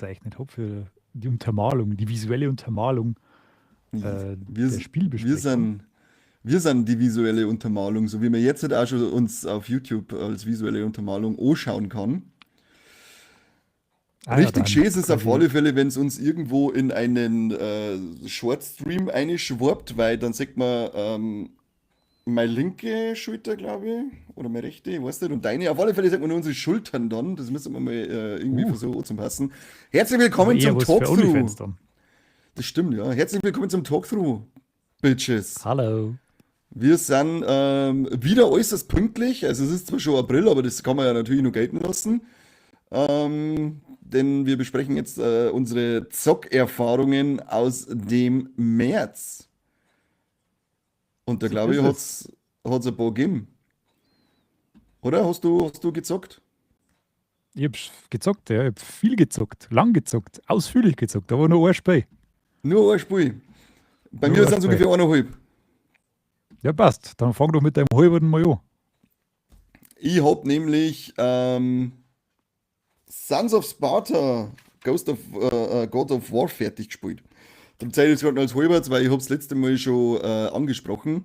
gezeichnet habe für die Untermalung, die visuelle Untermalung Wir, der wir Spielbesprechung. sind, wir sind die visuelle Untermalung, so wie man jetzt halt auch schon uns auf YouTube als visuelle Untermalung anschauen kann. Ah ja, Richtig schön dann ist es auf quasi, alle Fälle, wenn es uns irgendwo in einen Shortstream einschwappt, weil dann sieht man meine linke Schulter, glaube ich, oder meine rechte, ich weiß nicht, und deine. Auf alle Fälle sieht man nur unsere Schultern dann. Das müssen wir mal irgendwie uh, versuchen anzupassen. Herzlich aber willkommen eher zum was für Talkthrough. OnlyFans dann. Das stimmt, ja. Herzlich willkommen zum Talkthrough, Bitches. Hallo. Wir sind wieder äußerst pünktlich. Also es ist zwar schon April, aber das kann man ja natürlich nur gelten lassen. Denn wir besprechen jetzt unsere Zockerfahrungen aus dem März. Und da So glaube ich, ist es. hat's ein paar gegeben. Oder? Hast du gezockt? Ich habe gezockt, ja, ich habe viel gezockt, lang gezockt, ausführlich gezockt, aber nur ein Spiel. Nur ein Spiel. Bei mir Nur ein sind es Spiel. ungefähr 1,5. Ja, passt. Dann fang doch mit deinem halben mal an. Ich habe nämlich Sons of Sparta, God of War fertig gespielt. Darum zähle ich es gerade noch als halbwegs, weil ich habe es letzte Mal schon angesprochen.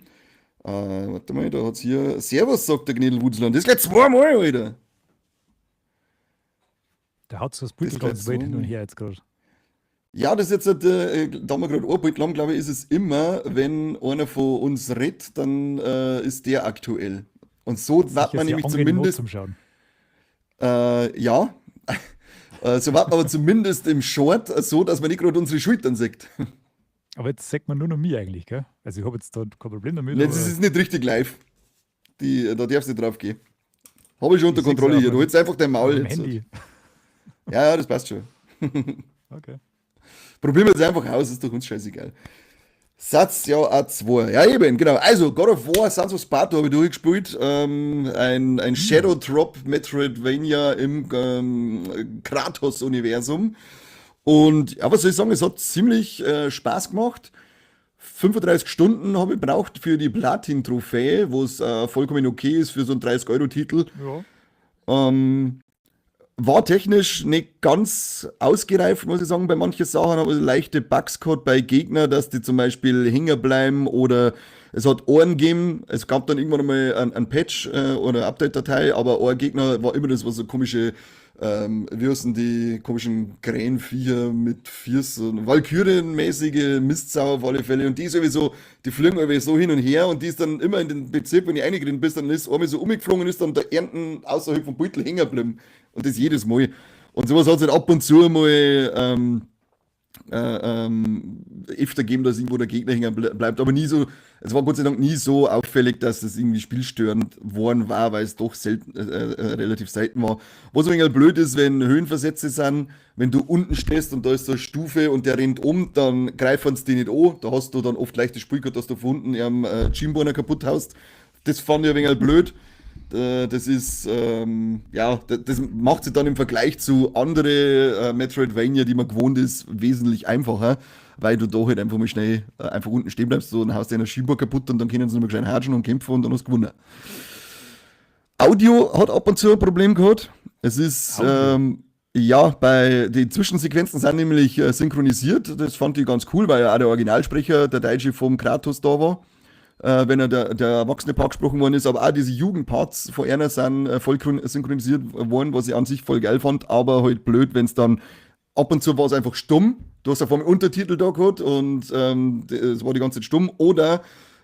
Warte mal, da hat es hier Servus, sagt der Gnedelwutzland. Das geht zweimal, Alter. Der hat so das Das Beutel geht ganz weit hin und zweimal. her jetzt gerade. Ja, das ist jetzt, da haben wir gerade Arbeit lang, glaube ich, ist es immer, wenn einer von uns redet, dann ist der aktuell. Und so wird Sicher man sehr nämlich angenehm zumindest, anzuschauen. ja, so wird man aber zumindest im Short so, dass man nicht gerade unsere Schultern sieht. Aber jetzt sagt man nur noch mich eigentlich, gell? Also ich habe jetzt da kein Problem damit, Ne, das aber ist nicht richtig live. Da darfst du nicht drauf gehen. Habe ich schon unter ich sehe es ja Kontrolle hier. Du hältst einfach dein auf Maul meinem jetzt. Handy. Ja, ja, das passt schon. Okay. Probieren wir es einfach aus, ist doch uns scheißegal. Satz, ja, A2. Ja, eben, genau. Also, God of War, Sons of Sparta habe ich durchgespielt. Ein Shadow Drop Metroidvania im Kratos-Universum. Und ja, was soll ich sagen, es hat ziemlich Spaß gemacht. 35 Stunden habe ich braucht für die Platin-Trophäe, wo es vollkommen okay ist für so einen 30-Euro-Titel. Ja. Ähm, War technisch nicht ganz ausgereift, muss ich sagen, bei manchen Sachen, aber leichte Bugs gehabt bei Gegnern, dass die zum Beispiel hängen bleiben oder es hat Ohren gegeben. Es gab dann irgendwann mal ein Patch oder eine Update-Datei, aber ein Gegner war immer das, was so komische, wie heißen die komischen Krähenviecher mit Füßen, Valkyrienmäßige Mistsau auf alle Fälle. Und die ist sowieso, die fliegen irgendwie so hin und her und die ist dann immer in den Bezirk, wenn ich reingerannt bist, dann ist einmal so umgeflogen und ist dann der Ernten außerhalb vom Beutel hängen geblieben. Und das jedes Mal. Und sowas hat es halt ab und zu mal öfter gegeben, dass irgendwo der Gegner hängen bleibt. Aber nie so, es war Gott sei Dank nie so auffällig, dass das irgendwie spielstörend worden war, weil es doch relativ selten war. Was ein wenig blöd ist, wenn Höhenversätze sind, wenn du unten stehst und da ist so eine Stufe und der rennt um, dann greifen sie die nicht an. Da hast du dann oft leicht das Spiel gehabt, dass du von unten am Schienbeiner kaputt haust. Das fand ich ein wenig blöd. Das ist, ja, das macht sie dann im Vergleich zu anderen Metroidvania, die man gewohnt ist, wesentlich einfacher, weil du da halt einfach mal schnell einfach unten stehen bleibst, so, dann haust du eine Schienbar kaputt und dann können sie nochmal gescheit hatschen und kämpfen und dann hast du gewonnen. Audio hat ab und zu ein Problem gehabt. Es ist, Audio. ja, die Zwischensequenzen sind nämlich synchronisiert. Das fand ich ganz cool, weil ja auch der Originalsprecher, der Deutsche vom Kratos da war, wenn er der erwachsene Part gesprochen worden ist, aber auch diese Jugendparts von einer sind voll synchronisiert worden, was ich an sich voll geil fand, aber halt blöd, wenn es dann ab und zu war es einfach stumm. Du hast ja vor allem Untertitel da gehabt und es war die ganze Zeit stumm oder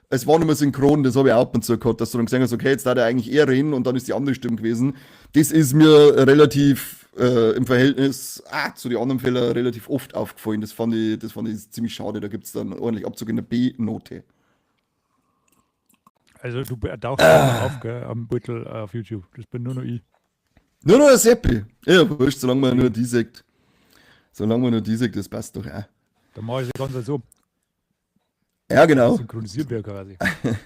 es war nicht mehr synchron, das habe ich auch ab und zu gehabt, dass du dann gesehen hast, okay, jetzt darf er eigentlich eher reden und dann ist die andere Stimme gewesen. Das ist mir relativ im Verhältnis zu den anderen Fällen relativ oft aufgefallen. Das fand ich ziemlich schade. Da gibt es dann ordentlich Abzug in der B-Note. Also du tauchst nicht mehr auf, gell, am Beutel auf YouTube. Das bin nur noch ich. Nur noch ein Seppi. Ja, wurscht, solange man nur Die, die sagt. Solange man nur die sagt, das passt doch auch. da mache ich es ganz so, Ja, dass ich genau, synchronisiert werde quasi.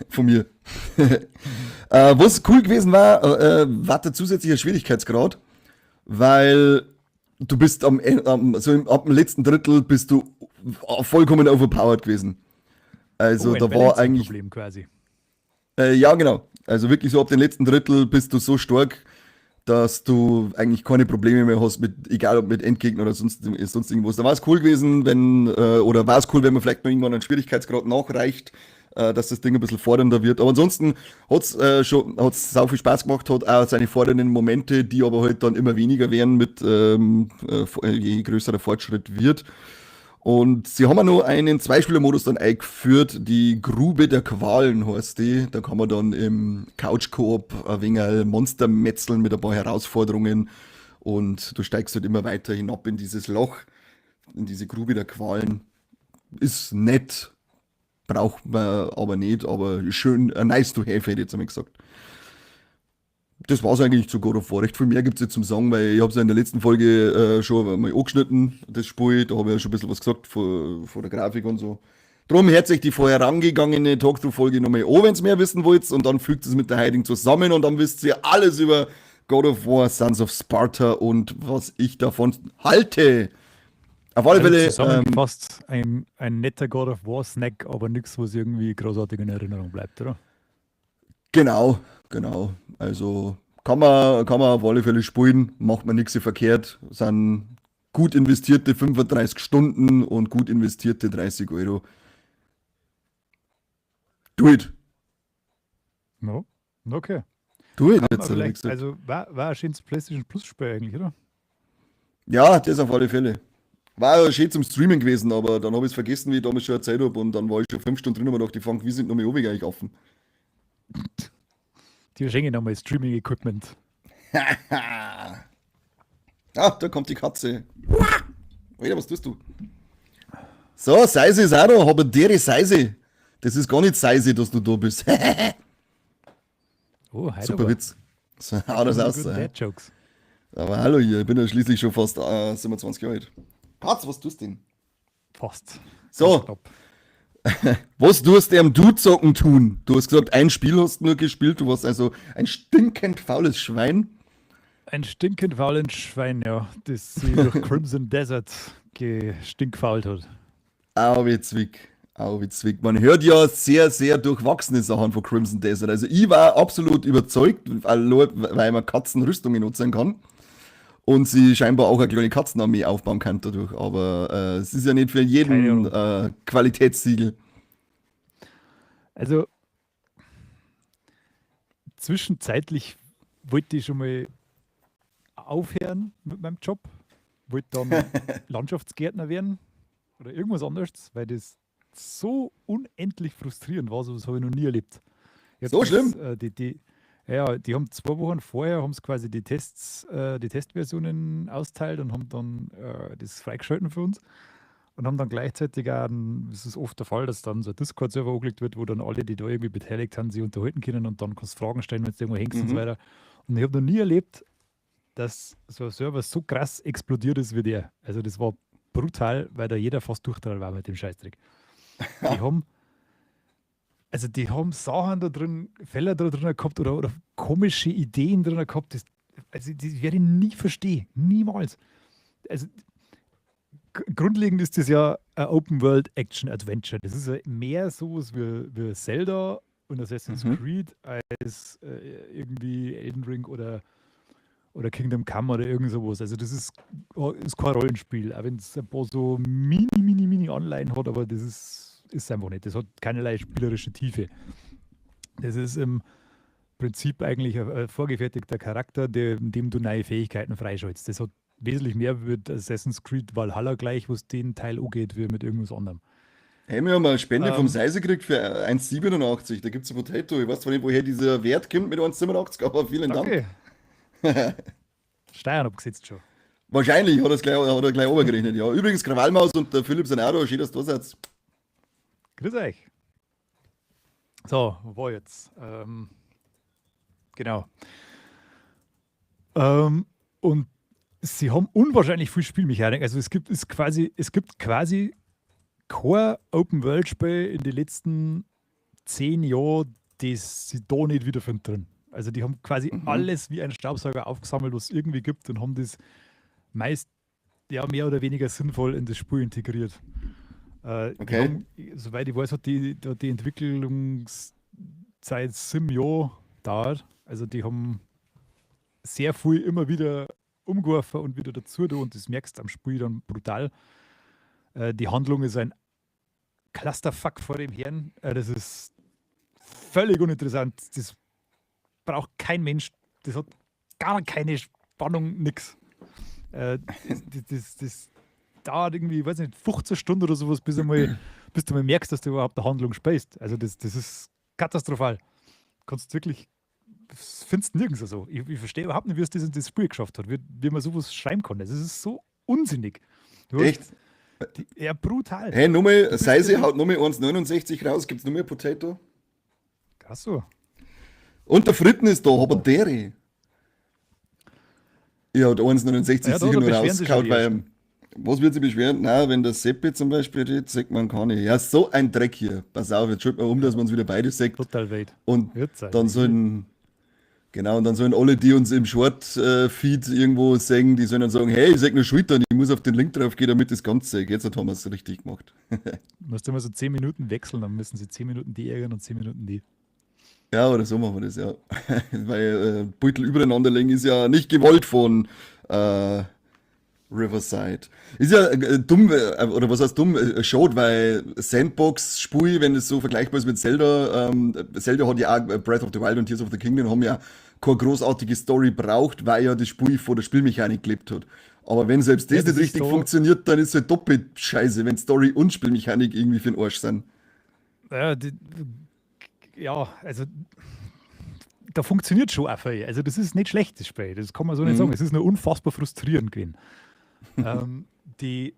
von mir. Was cool gewesen war der zusätzliche Schwierigkeitsgrad, weil du bist ab dem letzten Drittel bist du vollkommen overpowered gewesen. Oh, Also ein da war eigentlich, Balancing-Problem quasi. ja genau, also wirklich so ab dem letzten Drittel bist du so stark, dass du eigentlich keine Probleme mehr hast mit, egal ob mit Endgegner oder sonst irgendwas. Da war es cool gewesen, oder war es cool, wenn man vielleicht noch irgendwann einen Schwierigkeitsgrad nachreicht, dass das Ding ein bisschen fordernder wird. Aber ansonsten hat's sau viel Spaß gemacht, hat auch seine fordernden Momente, die aber halt dann immer weniger werden je größer der Fortschritt wird. Und sie haben ja noch einen Zweispieler-Modus dann eingeführt, die Grube der Qualen heißt die. Da kann man dann im Couch-Koop ein wenig Monster metzeln mit ein paar Herausforderungen und du steigst halt immer weiter hinab in dieses Loch, in diese Grube der Qualen. Ist nett, braucht man aber nicht, aber schön, nice to have, hätte ich jetzt einmal gesagt. Das war's eigentlich zu God of War. Recht viel mehr gibt's jetzt zum Sagen, weil ich habe es ja in der letzten Folge schon mal angeschnitten, das Spiel. Da habe ich ja schon ein bisschen was gesagt von der Grafik und so. Drum hört sich die vorherangegangene Talkthrough-Folge nochmal an, wenn ihr mehr wissen wollt. Und dann fügt es mit der heutigen zusammen und dann wisst ihr alles über God of War, Sons of Sparta und was ich davon halte. Auf alle Also Fälle, zusammengefasst ein netter God of War Snack, aber nichts, was irgendwie großartig in Erinnerung bleibt, oder? genau. Also kann man auf alle Fälle spielen, macht man nichts verkehrt. Sind gut investierte 35 Stunden und gut investierte 30 Euro. Do it. No? Okay. Do it, Kann man jetzt, wie vielleicht, gesagt. also war ein schönes PlayStation Plus Spiel eigentlich, oder? Ja, das auf alle Fälle. War ja schön zum Streamen gewesen, aber dann habe ich es vergessen, wie ich damals schon erzählt habe und dann war ich schon 5 Stunden drin und mir gedacht, die fangen, wie sind noch mehr oben eigentlich offen. Die schenken nochmal Streaming-Equipment. Ah, da kommt die Katze. Alter, was tust du? So, Seise ist auch da, aber dere Seise. Das ist gar nicht Seise, dass du da bist. Oh, heute Super aber. Witz. So, hau das aus. Guten Dad-Jokes. Aber hallo hier, ich bin ja schließlich schon fast 27 Jahre alt. Katz, was tust du denn? Fast. So. Ganz knapp. Was tust du am Dudesocken tun? Du hast gesagt, ein Spiel hast du nur gespielt, du warst also ein stinkend faules Schwein. Ein stinkend faules Schwein, ja, das sie durch Crimson Desert gestinkfault hat. Auwitzwick. Man hört ja sehr, sehr durchwachsene Sachen von Crimson Desert. Also ich war absolut überzeugt, weil man Katzenrüstungen nutzen kann. Und sie scheinbar auch eine kleine Katzenarmee aufbauen kann dadurch. Aber es ist ja nicht für Keine jeden Ahnung. Qualitätssiegel. Also, zwischenzeitlich wollte ich schon mal aufhören mit meinem Job, wollte dann Landschaftsgärtner werden oder irgendwas anderes, weil das so unendlich frustrierend war, so was habe ich noch nie erlebt. Ich hab So schlimm? die haben 2 Wochen vorher haben sie quasi die Testversionen austeilt und haben dann das freigeschalten für uns und haben dann gleichzeitig auch, das ist oft der Fall, dass dann so ein Discord-Server angelegt wird, wo dann alle, die da irgendwie beteiligt sind, sich unterhalten können und dann kannst du Fragen stellen, wenn du irgendwo hängst und so weiter. Und ich habe noch nie erlebt, dass so ein Server so krass explodiert ist wie der. Also das war brutal, weil da jeder fast durchdreht war mit dem Scheißdreck. Die haben, die haben Sachen da drin, Fälle da drin gehabt oder komische Ideen drin gehabt, die werde ich nie verstehen. Niemals. Also grundlegend ist das ja ein Open World Action Adventure. Das ist ja mehr sowas wie Zelda und Assassin's Creed als irgendwie Elden Ring oder Kingdom Come oder irgend sowas. Also das ist kein Rollenspiel, auch wenn es ein paar so mini Online hat, aber das ist einfach nicht. Das hat keinerlei spielerische Tiefe. Das ist im Prinzip eigentlich ein vorgefertigter Charakter, in dem du neue Fähigkeiten freischaltest. Das hat wesentlich mehr mit Assassin's Creed Valhalla gleich, was den Teil angeht, wie mit irgendwas anderem. Hey, wir haben eine Spende vom Ähm, Seise gekriegt für 1,87. Da gibt es ein Potato. Ich weiß zwar nicht, woher dieser Wert kommt mit 1,87, aber vielen Dank. Okay, Steuern abgesetzt schon. Wahrscheinlich hat er gleich obergerechnet, ja. Übrigens, Krawallmaus und der Philipp sind auch da. Schön, dass du da seid. Grüß euch. So, wo war jetzt? Genau. Und sie haben unwahrscheinlich viel Spielmechanik. Also es gibt quasi kein Open-World-Spiel in den letzten 10 Jahren, das sie da nicht wiederfinden drin. Also die haben quasi alles wie ein Staubsauger aufgesammelt, was es irgendwie gibt und haben das meist ja mehr oder weniger sinnvoll in das Spiel integriert. Die haben, soweit ich weiß, hat die Entwicklungszeit 7 Jahre dauert. Also die haben sehr viel immer wieder umgeworfen und wieder dazu da, und das merkst du am Spiel dann brutal. Die Handlung ist ein Clusterfuck vor dem Herrn. Das ist völlig uninteressant. Das braucht kein Mensch. Das hat gar keine Spannung, nix. Das dauert irgendwie, ich weiß nicht, 15 Stunden oder sowas, bis du mal merkst, dass du überhaupt eine Handlung spielst. Also das ist katastrophal. Kannst wirklich, findest nirgends so. Ich verstehe überhaupt nicht, wie es das Spiel geschafft hat, wie man sowas schreiben kann. Das ist so unsinnig. Echt? Ja, brutal. Hey, nochmal, Seise haut nochmal 1,69 raus, gibt's noch mehr Potato? Ach so. Und der Fritten ist da, Habaneri. Ja, der 1,69 Ja, da sicher nur beschweren sie schon rausgehauen, weil, was wird sie beschweren? Na, wenn der Seppi zum Beispiel redet, sagt man kann nicht. Ja, so ein Dreck hier. Pass auf, jetzt schaut mal um, dass man uns wieder beide sagt. Total weit. Und Wird's halt. dann sollen, genau, und dann sollen alle, die uns im Short-Feed irgendwo sehen, die sollen dann sagen, hey, ich sag nur Schultern, ich muss auf den Link drauf gehen, damit das Ganze sagt. Jetzt haben wir es richtig gemacht. Musst du immer so 10 Minuten wechseln, dann müssen sie 10 Minuten die ärgern und 10 Minuten die. Ja, oder so machen wir das, ja. Weil Beutel übereinander legen ist ja nicht gewollt von Riverside. Ist ja dumm, oder was heißt dumm, schaut, weil Sandbox-Spiel, wenn es so vergleichbar ist mit Zelda, Zelda hat ja auch Breath of the Wild und Tears of the Kingdom haben ja keine großartige Story braucht, weil ja das Spiel vor der Spielmechanik gelebt hat. Aber wenn selbst das Ja, das nicht ist richtig so. funktioniert, dann ist es halt doppelt scheiße, wenn Story und Spielmechanik irgendwie für den Arsch sind. Ja, also da funktioniert schon auch viel. Also das ist nicht schlecht, das Spiel. Das kann man so nicht sagen. Es ist nur unfassbar frustrierend gewesen. Die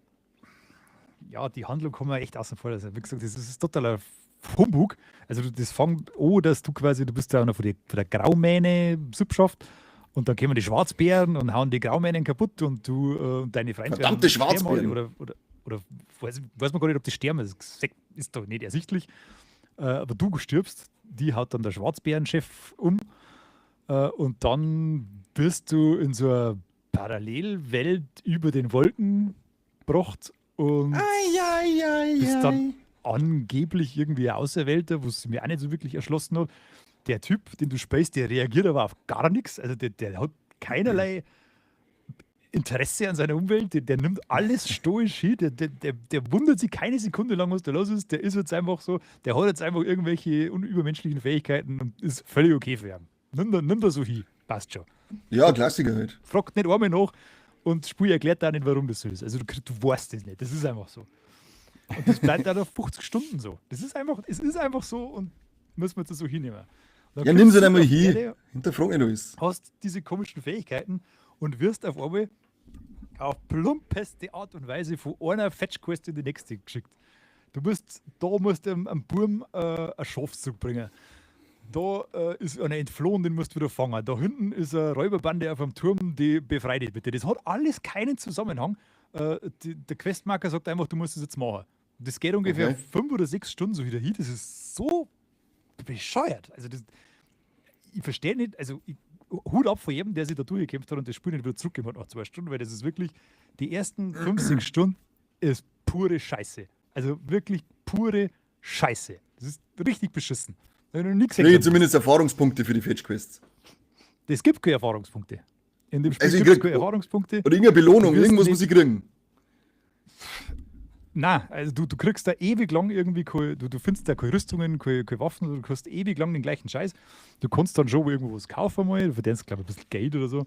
Handlung kann man echt außen vor lassen. Wie gesagt, das ist totaler Humbug. Also das fängt an, dass du bist da einer von der Graumähne-Subschaft, und dann kommen die Schwarzbären und hauen die Graumähnen kaputt, und du und deine Freunde Verdammte sterben Schwarzbären. alle, oder weiß man gar nicht, ob die sterben. Das ist doch nicht ersichtlich. Aber du stirbst, die haut dann der Schwarzbärenchef um, und dann bist du in so einer Parallelwelt über den Wolken gebracht und bist dann angeblich irgendwie ein Auserwählter, wo es mir auch nicht so wirklich erschlossen hat. Der Typ, den du spielst, der reagiert aber auf gar nichts. Also der hat keinerlei Interesse an seiner Umwelt, der nimmt alles stoisch hin, der wundert sich keine Sekunde lang, was da los ist. Der ist jetzt einfach so, der hat jetzt einfach irgendwelche übermenschlichen Fähigkeiten und ist völlig okay für ihn. Nimm da so hin, passt schon. Ja, Klassiker halt. Fragt nicht einmal nach, und das Spiel erklärt auch nicht, warum das so ist. Also du weißt das nicht, das ist einfach so. Und das bleibt dann auf 50 Stunden so. Es ist einfach so, und müssen wir das so hinnehmen. Dann Ja, nimm sie kriegst dann du mal auf hin. Erde, Hinterfrag nicht alles. hast diese komischen Fähigkeiten und wirst auf einmal auf plumpeste Art und Weise von einer Fetch-Quest in die nächste geschickt. musst du einem Burm ein Schaf zurückbringen. Da ist einer entflohen, den musst du wieder fangen. Da hinten ist eine Räuberbande auf einem Turm, die befreit dich bitte. Das hat alles keinen Zusammenhang. Der Questmarker sagt einfach, du musst es jetzt machen. Das geht ungefähr 5 oder 6 Stunden so wieder hin. Das ist so bescheuert. Also ich verstehe nicht, also Hut ab vor jedem, der sich da durchgekämpft hat und das Spiel nicht wieder zurückgegeben hat nach 2 Stunden, weil das ist wirklich, die ersten 5, 6 Stunden ist pure Scheiße. Also wirklich pure Scheiße. Das ist richtig beschissen. Ich habe noch nie gesehen. Kriege zumindest Erfahrungspunkte für die Fetch-Quests. Es gibt keine Erfahrungspunkte. In dem Spiel Also ich gibt es krieg- keine Erfahrungspunkte. Oder irgendeine Belohnung, Du wirst irgendwas nicht- muss ich kriegen. Nein, also du kriegst da ewig lang irgendwie, du findest da keine Rüstungen, keine Waffen, du kriegst ewig lang den gleichen Scheiß. Du kannst dann schon irgendwo was kaufen mal, du verdienst, glaube ich, ein bisschen Geld oder so.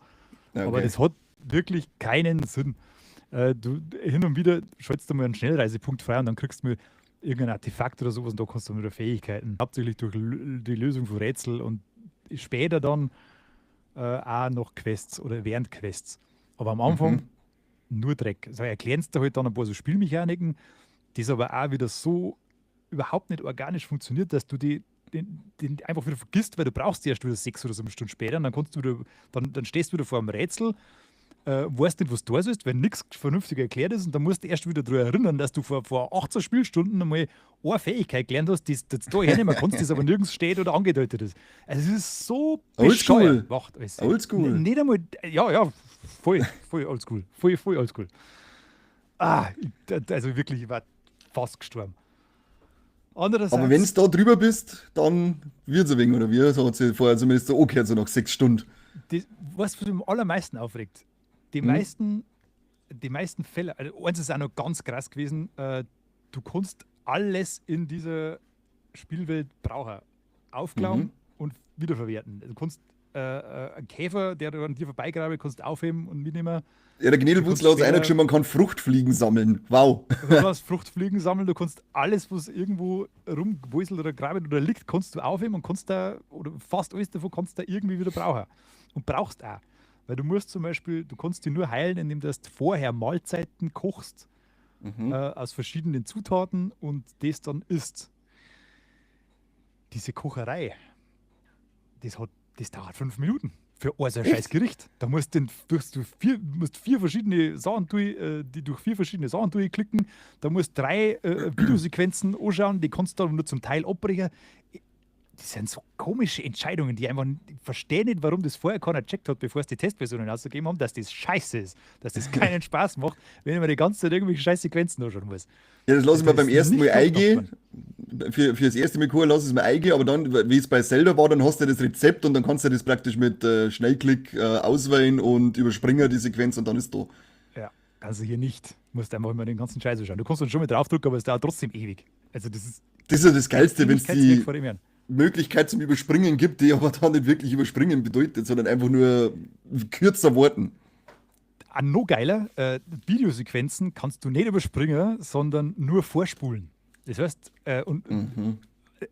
Ja, Aber okay. das hat wirklich keinen Sinn. Du hin und wieder schaltest du mal einen Schnellreisepunkt frei und dann kriegst du mal irgendein Artefakt oder sowas und da kannst du wieder Fähigkeiten. Hauptsächlich durch die Lösung von Rätsel und später dann auch noch Quests oder während Quests. Aber am Anfang nur Dreck. Also erklären sie dir halt dann ein paar so Spielmechaniken, das aber auch wieder so überhaupt nicht organisch funktioniert, dass du den einfach wieder vergisst, weil du brauchst die erst wieder 6 oder 7 Stunden später und dann kannst du wieder, dann stehst du wieder vor einem Rätsel, weißt nicht, was du da ist, wenn nichts vernünftig erklärt ist und dann musst du erst wieder daran erinnern, dass du vor 18 Spielstunden einmal eine Fähigkeit gelernt hast, die du jetzt da hernehmen kannst, das aber nirgends steht oder angedeutet ist. Also es ist so Oldschool. bescheuert gemacht alles. Oldschool. Nicht einmal, ja, voll oldschool. Voll oldschool. Also wirklich, ich war fast gestorben. Andererseits, Aber wenn du da drüber bist, dann wird es ein wenig, oder wie? So hat sie vorher zumindest so angehört, so nach 6 Stunden. was mich am allermeisten aufregt, die meisten Fälle, also eins ist auch noch ganz krass gewesen, du kannst alles in dieser Spielwelt brauchen. Aufklauen und wiederverwerten. Du kannst einen Käfer, der an dir vorbeigrabe, kannst aufheben und mitnehmen. Ja, der Gnädelwurzler hat einer geschrieben, man kann Fruchtfliegen sammeln. Wow. Du kannst Fruchtfliegen sammeln, du kannst alles, was irgendwo rumgewuselt oder graben oder liegt, kannst du aufheben und kannst da, oder fast alles davon kannst du da irgendwie wieder brauchen. Und brauchst auch. Weil du musst zum Beispiel, du kannst dich nur heilen, indem du vorher Mahlzeiten kochst aus verschiedenen Zutaten und das dann isst. Diese Kocherei, das dauert 5 Minuten für ein so ein scheiß Gericht. Da musst du vier verschiedene Sachen durch 4 verschiedene Sachen durchklicken. Da musst 3 Videosequenzen anschauen, die kannst du dann nur zum Teil abbrechen. Das sind so komische Entscheidungen, die einfach, ich verstehe nicht, warum das vorher keiner gecheckt hat, bevor es die Testversionen ausgegeben haben, dass das scheiße ist, dass das keinen Spaß macht, wenn ich mir die ganze Zeit irgendwelche scheiß Sequenzen anschauen muss. Ja, das lasse ich mir beim ersten Mal eingehen. Für das erste Mal kochen lasse ich es mir eingehen, aber dann, wie es bei Zelda war, dann hast du das Rezept und dann kannst du das praktisch mit Schnellklick auswählen und überspringen die Sequenz und dann ist da. Ja, kannst du hier nicht. Du musst einfach immer den ganzen Scheiß anschauen. Du kannst dann schon mit draufdrücken, aber es dauert trotzdem ewig. Also das ist ja das Geilste, wenn es die vor dem Jahren. Möglichkeit zum Überspringen gibt, die aber dann nicht wirklich Überspringen bedeutet, sondern einfach nur kürzer Worten. Noch geiler, Videosequenzen kannst du nicht überspringen, sondern nur vorspulen. Das heißt,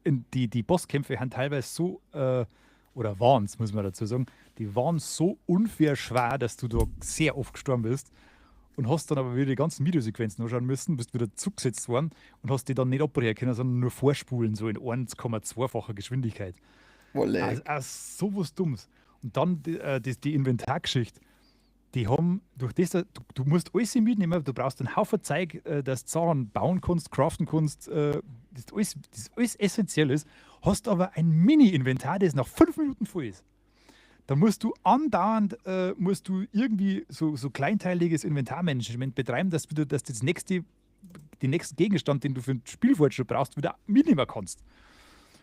die Bosskämpfe haben teilweise so, oder waren es, muss man dazu sagen, die waren so unfair schwer, dass du da sehr oft gestorben bist und hast dann aber wieder die ganzen Videosequenzen anschauen müssen, bist wieder zugesetzt worden und hast die dann nicht abbrechen können, sondern nur vorspulen, so in 1,2-facher Geschwindigkeit. Also sowas Dummes. Und dann die Inventargeschichte. Die haben, durch das, du musst alles mitnehmen, du brauchst einen Haufen Zeug, dass du Sachen bauen kannst, craften kannst, das alles essentiell ist, hast aber ein Mini-Inventar, das nach 5 Minuten voll ist. Dann musst du andauernd irgendwie so kleinteiliges Inventarmanagement betreiben, dass du den nächsten Gegenstand, den du für den Spielfortschritt brauchst, wieder mitnehmen kannst.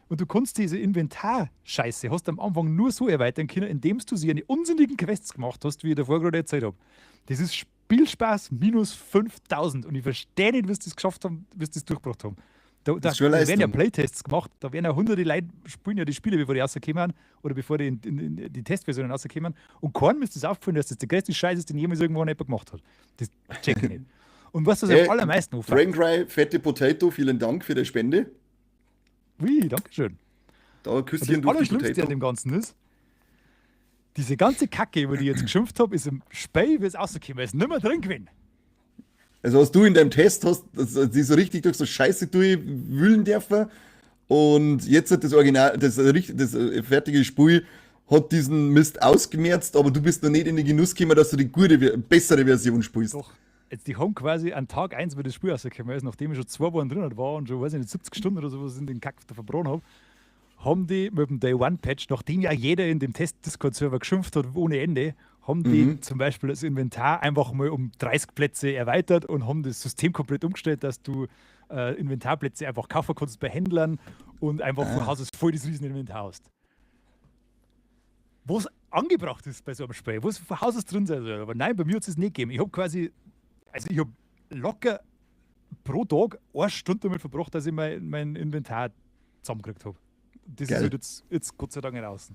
Und du kannst diese Inventarscheiße hast am Anfang nur so erweitern können, indem du sie eine unsinnigen Quests gemacht hast, wie ich davor gerade erzählt habe. Das ist Spielspaß minus 5000 und ich verstehe nicht, wie sie das geschafft haben, wie sie das durchgebracht haben. Da werden ja Playtests gemacht, da werden ja hunderte Leute spielen ja die Spiele, bevor die rauskommen oder bevor die in die Testversionen rauskommen und keinem ist das aufgefallen, dass das der größte Scheiß ist, den jemals irgendwo jemand gemacht hat. Das check ich nicht. Und was das am allermeisten auffällt. Frankry, Fette Potato, vielen Dank für die Spende. Ui, danke schön. Da Küsschen durch die Allerschlimmste an dem Ganzen ist, diese ganze Kacke, über die ich jetzt geschimpft habe, ist im Spiel, wie es rausgekommen ist, nicht mehr drin gewesen. Also was du in deinem Test hast, die so richtig durch so Scheiße durchwühlen dürfen und jetzt hat das Original, das fertige Spiel hat diesen Mist ausgemerzt, aber du bist noch nicht in den Genuss gekommen, dass du die bessere Version spielst. Doch. Jetzt, die haben quasi an Tag 1, wo das Spiel rausgekommen ist, nachdem ich schon 2 Wochen drin war und schon, weiß ich nicht, 70 Stunden oder sowas in den Kack verbrannt habe, haben die mit dem Day-One-Patch, nachdem ja jeder in dem Test-Discord-Server geschimpft hat ohne Ende, haben die zum Beispiel das Inventar einfach mal um 30 Plätze erweitert und haben das System komplett umgestellt, dass du Inventarplätze einfach kaufen kannst bei Händlern und einfach von Haus aus voll das riesen Inventar hast. Was angebracht ist bei so einem Spiel, was von Haus aus drin sein soll. Aber nein, bei mir hat es nicht gegeben. Ich habe locker pro Tag 1 Stunde damit verbracht, dass ich mein Inventar zusammengekriegt habe. Das ist halt jetzt Gott sei Dank raus.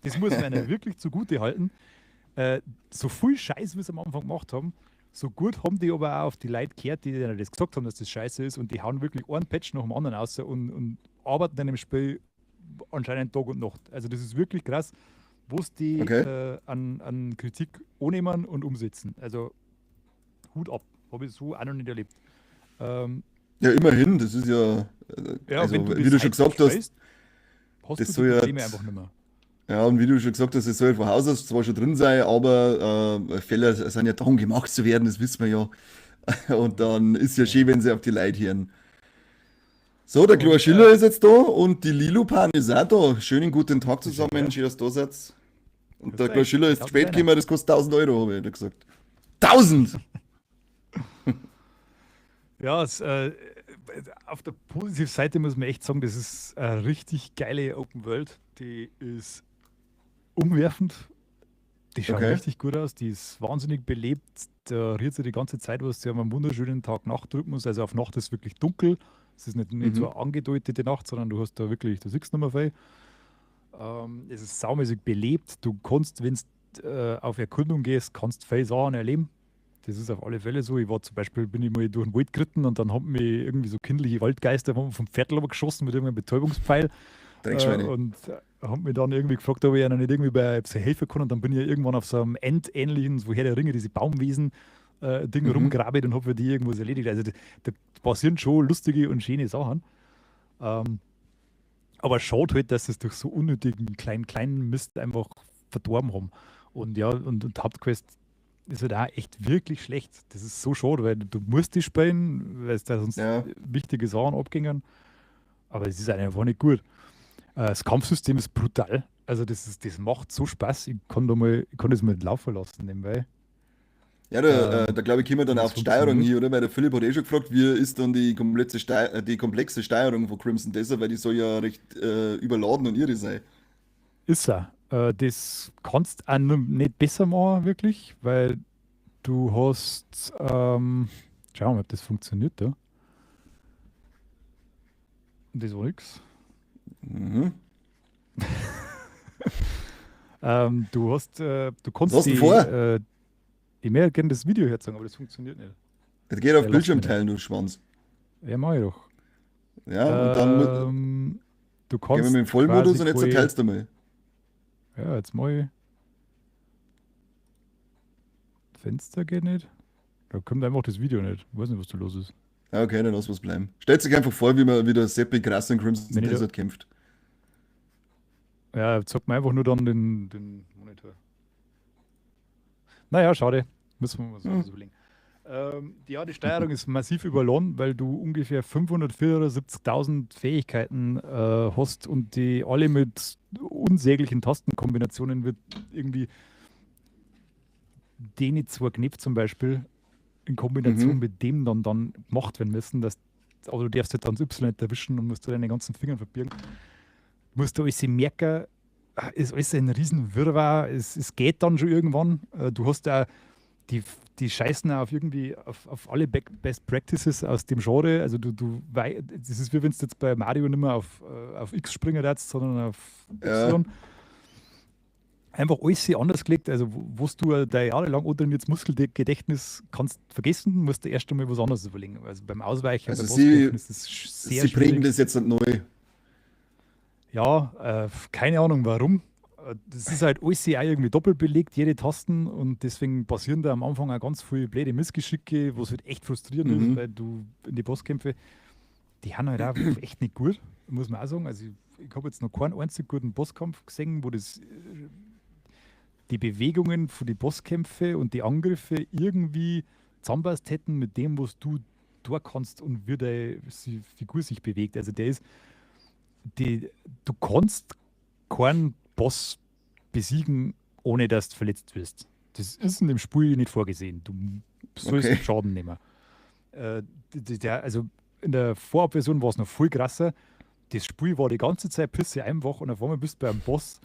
Das muss man ihnen wirklich zugute halten. So viel Scheiß, wie sie am Anfang gemacht haben, so gut haben die aber auch auf die Leute gehört, die denen das gesagt haben, dass das scheiße ist und die hauen wirklich einen Patch nach dem anderen raus und arbeiten an dem Spiel anscheinend Tag und Nacht. Also das ist wirklich krass, was die an Kritik annehmen und umsetzen. Also Hut ab, habe ich so auch noch nicht erlebt. Ja, immerhin, das ist ja, also, wie du schon gesagt hast, hast du die Probleme einfach nicht mehr. Ja, und wie du schon gesagt hast, es soll von Haus aus zwar schon drin sein, aber Fälle sind ja darum gemacht zu werden, das wissen wir ja. Und dann ist ja schön, wenn sie auf die Leute hören. So, der Chlor Schiller ist jetzt da und die Lilupan ist auch da. Schönen guten Tag zusammen, schön, dass du da seid. Und der Chlor Schiller ist zu spät gekommen, das kostet 1000 Euro, habe ich gesagt. 1000! Ja, auf der positiven Seite muss man echt sagen, das ist eine richtig geile Open World. Die ist umwerfend, Die schauen Okay. richtig gut aus, die ist wahnsinnig belebt. Da rührt sie die ganze Zeit was. Sie haben einen wunderschönen Tag-Nacht-Rhythmus. Also auf Nacht ist wirklich dunkel. Es ist nicht so Mhm. eine angedeutete Nacht, sondern du hast da wirklich, du siehst nicht mehr viel. Es ist saumäßig belebt. Du kannst, wenn du auf Erkundung gehst, kannst viel Sachen erleben. Das ist auf alle Fälle so. Ich war zum Beispiel, bin ich mal durch den Wald geritten und dann haben mich irgendwie so kindliche Waldgeister vom Pferd geschossen mit irgendeinem Betäubungspfeil Dreckschweine. und haben mich dann irgendwie gefragt, ob ich ihnen nicht irgendwie bei so helfen kann. Und dann bin ich irgendwann auf so einem endähnlichen, so Herr der Ringe, diese Baumwesen Ding Mhm. rumgegraben und habe für die irgendwas erledigt. Also da passieren schon lustige und schöne Sachen. Ähm, aber schaut halt, dass sie es durch so unnötigen kleinen Mist einfach verdorben haben. Und ja, und Hauptquest ist halt auch echt wirklich schlecht. Das ist so schade, weil du musst die spielen, weil es da sonst Ja. wichtige Sachen abgingen. Aber es ist einfach nicht gut. Das Kampfsystem ist brutal. Also das macht so Spaß. Ich kann das mal laufen lassen nebenbei. Ja, da Ähm, glaube ich, kommen wir wie dann das auf die Steuerung funktioniert. hier, oder? Weil der Philipp hat eh schon gefragt, wie ist dann die komplexe Steuerung von Crimson Desert, weil die soll ja recht überladen und irre sein. Ist er. Das kannst du auch nicht besser machen, wirklich, weil du hast, schauen wir mal, ob das funktioniert da. Das war nix. Mhm. Du Was kannst hast du denn vor? ich möchte gerne das Video herzeigen, aber das funktioniert nicht. Jetzt geht auf Der lässt Bildschirm mich nicht. teilen, du Schwanz. Ja, mach ich doch. Ja, und dann Du gehen wir mit kannst dem Vollmodus quasi, und jetzt zerteilst du mal. ja, jetzt mach ich, Fenster geht nicht. Da kommt einfach das Video nicht. Ich weiß nicht, was da los ist. Ja, okay, dann lass was bleiben. Stellt sich einfach vor, wie man wieder Seppi krass in Crimson Wenn ich da, Desert kämpft. ja, zeigt mir einfach nur dann den Monitor. Naja, schade. Müssen wir uns Hm. was überlegen. Ja, die Steuerung ist massiv überladen, weil du ungefähr 574.000 Fähigkeiten hast und die alle mit unsäglichen Tastenkombinationen wird irgendwie den zwei Knopf zum Beispiel in Kombination Mhm. mit dem dann gemacht werden müssen, aber du darfst halt dann das Y nicht erwischen und musst du deine ganzen Finger verbiegen. Musst du alles merken, ist alles ein riesen Wirrwarr, es geht dann schon irgendwann. Du hast da die scheißen auf irgendwie auf alle Best Practices aus dem Genre. Also das ist wie wenn du jetzt bei Mario nicht mehr auf X springen darfst, sondern auf Ja, Y. Einfach alles anders gelegt. Also, wo du dein jahrelang untrainiertes Muskelgedächtnis kannst vergessen, musst du erst einmal was anderes überlegen. Also beim Ausweichen, bei also Bosskämpfen ist das sehr sie prägen schwierig. das jetzt nicht neu. Ja, keine Ahnung warum. Das ist halt alles auch irgendwie doppelt belegt, jede Tasten, und deswegen passieren da am Anfang auch ganz viele blöde Missgeschicke, was halt echt frustrierend ist, Mhm. weil du in die Bosskämpfe, die haben halt auch echt nicht gut, muss man auch sagen. Also ich habe jetzt noch keinen einzigen guten Bosskampf gesehen, wo die Bewegungen für die Bosskämpfe und die Angriffe irgendwie zusammenpasst hätten mit dem, was du da kannst und wie deine Figur sich bewegt. Also du kannst keinen Boss besiegen, ohne dass du verletzt wirst. Das ist in dem Spiel nicht vorgesehen. Du Okay. sollst Schaden nehmen. Also in der Vorabversion war es noch viel krasser. Das Spiel war die ganze Zeit pisse einfach und auf einmal bist du bei einem Boss,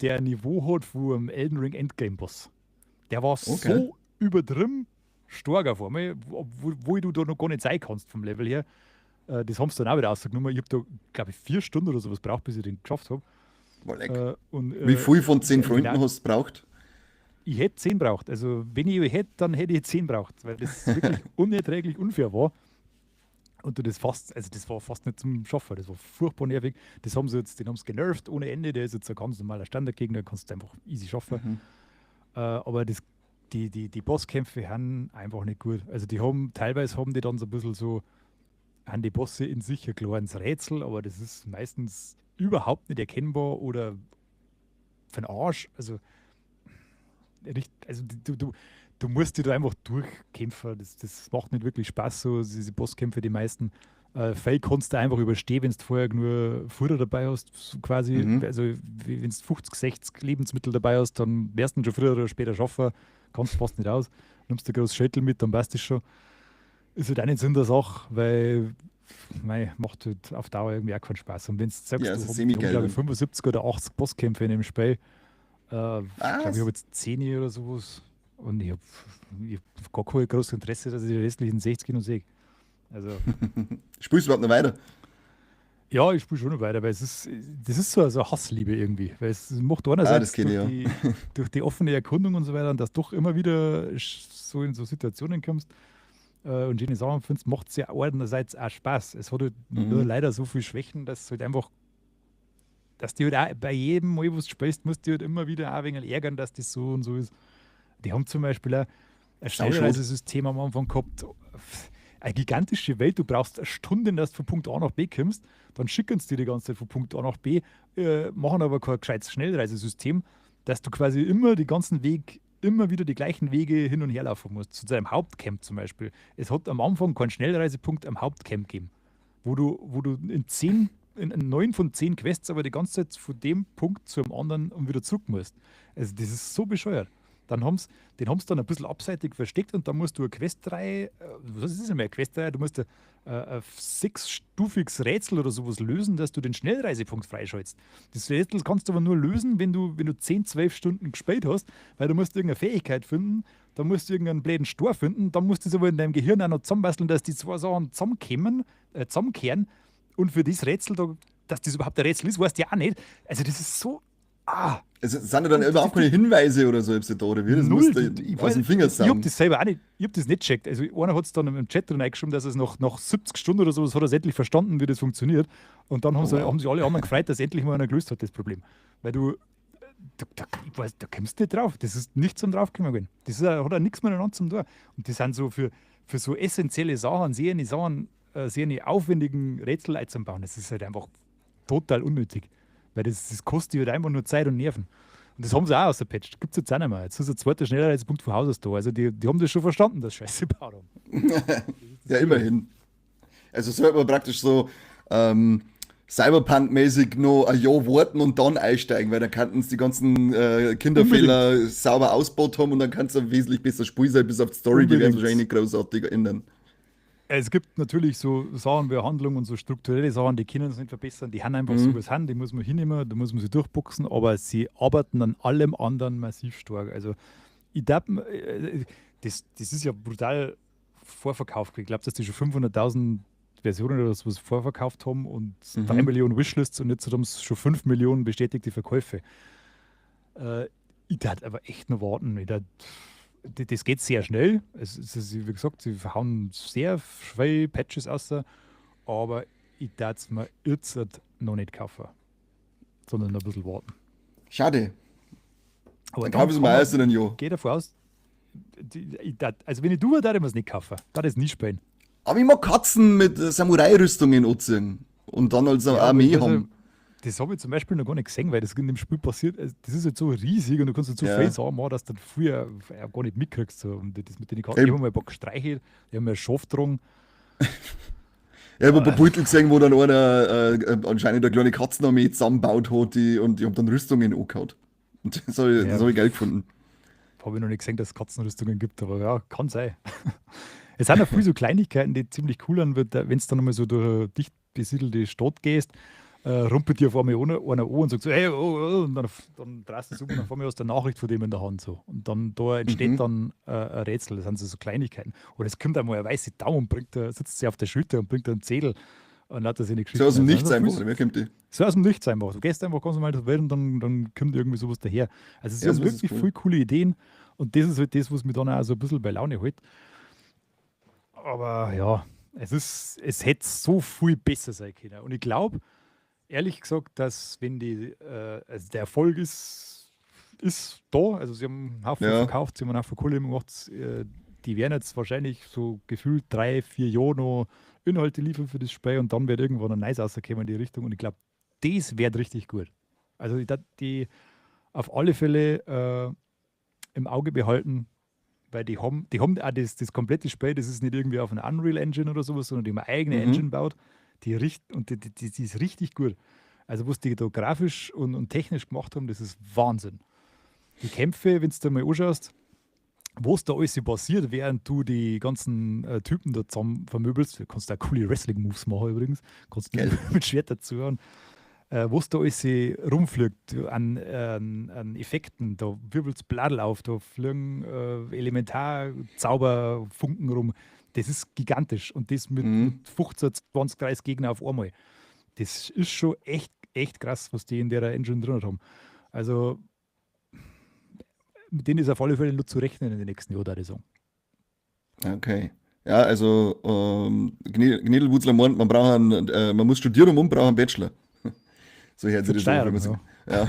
der ein Niveau hat wie ein Elden Ring Endgame Boss. Der war Okay. so übertrieben stark auf einmal, wo du da noch gar nicht sein kannst vom Level her. Das haben sie dann auch wieder rausgenommen. Ich habe da, glaube ich, 4 Stunden oder sowas braucht, bis ich den geschafft habe. War leck. Und Wie viel von 10 im Freunden Finale, hast du braucht? ich hätte 10 braucht. Also, wenn ich hätte, dann hätte ich 10 braucht, weil das wirklich unerträglich unfair war. Und das war fast nicht zum Schaffen. Das war furchtbar nervig. Den haben sie genervt ohne Ende. Der ist jetzt ein ganz normaler Standardgegner, kannst du einfach easy schaffen. Mhm. Aber die Bosskämpfe haben einfach nicht gut. Also teilweise haben die dann so ein bisschen so, haben die Bosse in sich ein kleines Rätsel, aber das ist meistens überhaupt nicht erkennbar oder für den Arsch. Also du musst dich da einfach durchkämpfen. Das macht nicht wirklich Spaß, so diese Bosskämpfe, die meisten. Fail kannst du einfach überstehen, wenn du vorher nur Futter dabei hast, so quasi. Mhm. Also, wenn du 50, 60 Lebensmittel dabei hast, dann wirst du ihn schon früher oder später schaffen. Kannst fast nicht aus. Nimmst du ein großes Schädel mit, dann passt das schon. Ist halt auch nicht Sinn der Sache, weil macht halt auf Dauer irgendwie auch keinen Spaß. Und wenn du Ja, sagst, es ist wir haben semi-geil glaube ich, dann. 75 oder 80 Bosskämpfe in dem Spiel, Ich glaube, ich habe jetzt 10 oder sowas und ich habe gar kein großes Interesse, dass ich die restlichen 60 noch sehe. Also, Spielst du überhaupt noch weiter? ja, ich spiele schon noch weiter, weil das ist so eine Hassliebe irgendwie. Weil es macht Ah, das einerseits kenne ich, ja. durch die offene Erkundung und so weiter, und dass du doch immer wieder so in so Situationen kommst und jene Sachen findest, macht es ja einerseits auch Spaß. Es hat halt nur Mhm. leider so viele Schwächen, dass halt einfach, dass die halt auch bei jedem Mal, wo du spielst, musst du halt immer wieder auch ein wenig ärgern, dass das so und so ist. Die haben zum Beispiel auch ein Sauschot. Schnellreisesystem am Anfang gehabt. Eine gigantische Welt, du brauchst eine Stunde, dass du von Punkt A nach B kommst, dann schicken sie dir die ganze Zeit von Punkt A nach B, machen aber kein gescheites Schnellreisesystem, dass du quasi immer die ganzen Weg, immer wieder die gleichen Wege hin und her laufen musst. Zu deinem Hauptcamp zum Beispiel. Es hat am Anfang keinen Schnellreisepunkt am Hauptcamp gegeben, wo du in 9 von 10 Quests aber die ganze Zeit von dem Punkt zum anderen und wieder zurück musst. Also das ist so bescheuert. Den haben sie dann ein bisschen abseitig versteckt und dann musst du eine Questreihe, was ist denn mehr eine Questreihe? Du musst ein 6-stufiges Rätsel oder sowas lösen, dass du den Schnellreisepunkt freischaltest. Das Rätsel kannst du aber nur lösen, wenn du 10, 12 Stunden gespielt hast, weil du musst irgendeine Fähigkeit finden, dann musst du irgendeinen blöden Stor finden, dann musst du es aber in deinem Gehirn auch noch zusammenbasteln, dass die zwei Sachen zusammenkehren und für das Rätsel, dass das überhaupt ein Rätsel ist, weißt du ja auch nicht. Also das ist so, Also, sind da dann und überhaupt keine Hinweise oder so da, oder wie? Das null. musst du Ich aus weiß, dem Finger ich habe saugen. das selber auch nicht, ich habe das nicht gecheckt. Also einer hat es dann im Chat drin reingeschrieben, dass es nach 70 Stunden oder so, das hat er es endlich verstanden, wie das funktioniert. Und dann haben, Oh, sie, wow. haben sich alle anderen gefreut, dass endlich mal einer gelöst hat, das Problem. Weil ich weiß, da kommst du nicht drauf. Das ist nichts zum draufkommen gehen. Hat auch nichts miteinander zum tun. Und die sind so für so essentielle Sachen, sehr eine aufwendigen Rätsel einzubauen. Das ist halt einfach total unnötig. Weil das kostet dir halt einfach nur Zeit und Nerven. Und das haben sie auch ausgepatcht. Gibt es jetzt auch nicht mehr. Jetzt ist ein zweiter Schnellreisepunkt von Haus aus da. Also die haben das schon verstanden, dass Scheiße gebaut haben. Das ist das Ja, Gute. immerhin. Also sollte man praktisch so Cyberpunk-mäßig noch ein Jahr warten und dann einsteigen, weil dann könnten sie die ganzen Unbedingt. Kinderfehler sauber ausgebaut haben und dann kannst du ein wesentlich besser Spiel sein, bis auf die Story, die werden sie wahrscheinlich Unbedingt. nicht großartig ändern. Es gibt natürlich so Sachen wie Handlung und so strukturelle Sachen, die können es nicht verbessern. Die haben einfach so, wie Mhm. es haben, die muss man hinnehmen, da muss man sie durchboxen, aber sie arbeiten an allem anderen massiv stark. Also ich glaube, das ist ja brutal vorverkauft. Ich glaube, dass die schon 500.000 Versionen oder sowas vorverkauft haben und 3 Mhm. Millionen Wishlists und jetzt haben sie schon 5 Millionen bestätigte Verkäufe. Äh, Ich darf aber echt noch warten. Das geht sehr schnell. Wie gesagt, sie hauen sehr viele Patches aus, aber ich darf es mir jetzt noch nicht kaufen, sondern noch ein bisschen warten. Schade. Aber Dann dann kaufen sie mal erst in einem Jahr. gehe davon aus, also wenn ich tue, darf ich mir es nicht kaufen. Darf ich es nie spielen. Aber ich mag Katzen mit Samurai-Rüstungen anziehen und dann als eine Ja, aber ich Armee weiß ja, haben. das habe ich zum Beispiel noch gar nicht gesehen, weil das in dem Spiel passiert. Das ist halt so riesig und du kannst halt so viel Ja. sagen, machen, dass du dann früher gar nicht mitkriegst. So. Und das mit den Karten, ich Ich, habe mal ein paar gestreichelt, ich habe mir einen Schaf getragen. ich habe ein paar Äh, Beutel gesehen, wo dann einer anscheinend eine kleine Katzenarmee zusammengebaut hat und die haben dann Rüstungen angehauen. Und das ja, hab ich geil gefunden. habe ich noch nicht gesehen, dass es Katzenrüstungen gibt, aber ja, kann sein. Es sind auch viele so Kleinigkeiten, die ziemlich cool sind, wenn du dann nochmal so durch eine dicht besiedelte Stadt gehst, rumpelt dir auf einmal einer an und sagt so, hey, oh, oh, und dann drehst du es um und dann vor mir hast du eine Nachricht von dem in der Hand. So. Und dann da entsteht Mhm. dann ein Rätsel, das sind so Kleinigkeiten. Oder es kommt einmal eine weiße Daumen, sitzt sie auf der Schulter und bringt einen Zettel und lauter seine So Geschichten. aus dem Also, Nichts also einfach, viel, oder wer kommt die? so aus dem Nichts einfach. Du gehst einfach ganz normal durch die Welt und dann kommt irgendwie sowas daher. Also sie Ja, haben sowas ist wirklich cool. viele coole Ideen und das ist halt das, was mich dann auch so ein bisschen bei Laune hält. Aber ja, es hätte so viel besser sein können. Und ich glaube, ehrlich gesagt, dass wenn also der Erfolg ist da, also sie haben einen Haufen Ja. verkauft, sie haben einen Haufen Kohle gemacht, die werden jetzt wahrscheinlich so gefühlt 3, 4 Jahre noch Inhalte liefern für das Spiel und dann wird irgendwann ein Neues rauskommen in die Richtung und ich glaube, das wird richtig gut. Also die auf alle Fälle im Auge behalten, weil die haben auch das komplette Spiel, das ist nicht irgendwie auf einer Unreal Engine oder sowas, sondern die haben eine eigene Mhm. Engine baut, die ist richtig gut. Also, was die da grafisch und technisch gemacht haben, das ist Wahnsinn. Die Kämpfe, wenn du dir mal anschaust, was da alles so passiert, während du die ganzen Typen da zusammen vermöbelst, du kannst da coole Wrestling-Moves machen übrigens, kannst mit, Geil. mit Schwert dazu hören. was da alles rumfliegt an Effekten. Da wirbelt es Bladel auf, da fliegen Elementar-Zauberfunken rum. Das ist gigantisch. Und das mit 15, 20, 30 Gegner auf einmal. Das ist schon echt krass, was die in der Engine drin haben. Also, mit denen ist auf alle Fälle nur zu rechnen in den nächsten Jahren, würde ich sagen. Okay. Ja, also Gnedelwurzler meint, man muss studieren und braucht einen Bachelor. So hört Für sich die das an, wenn Steuerung, man ja.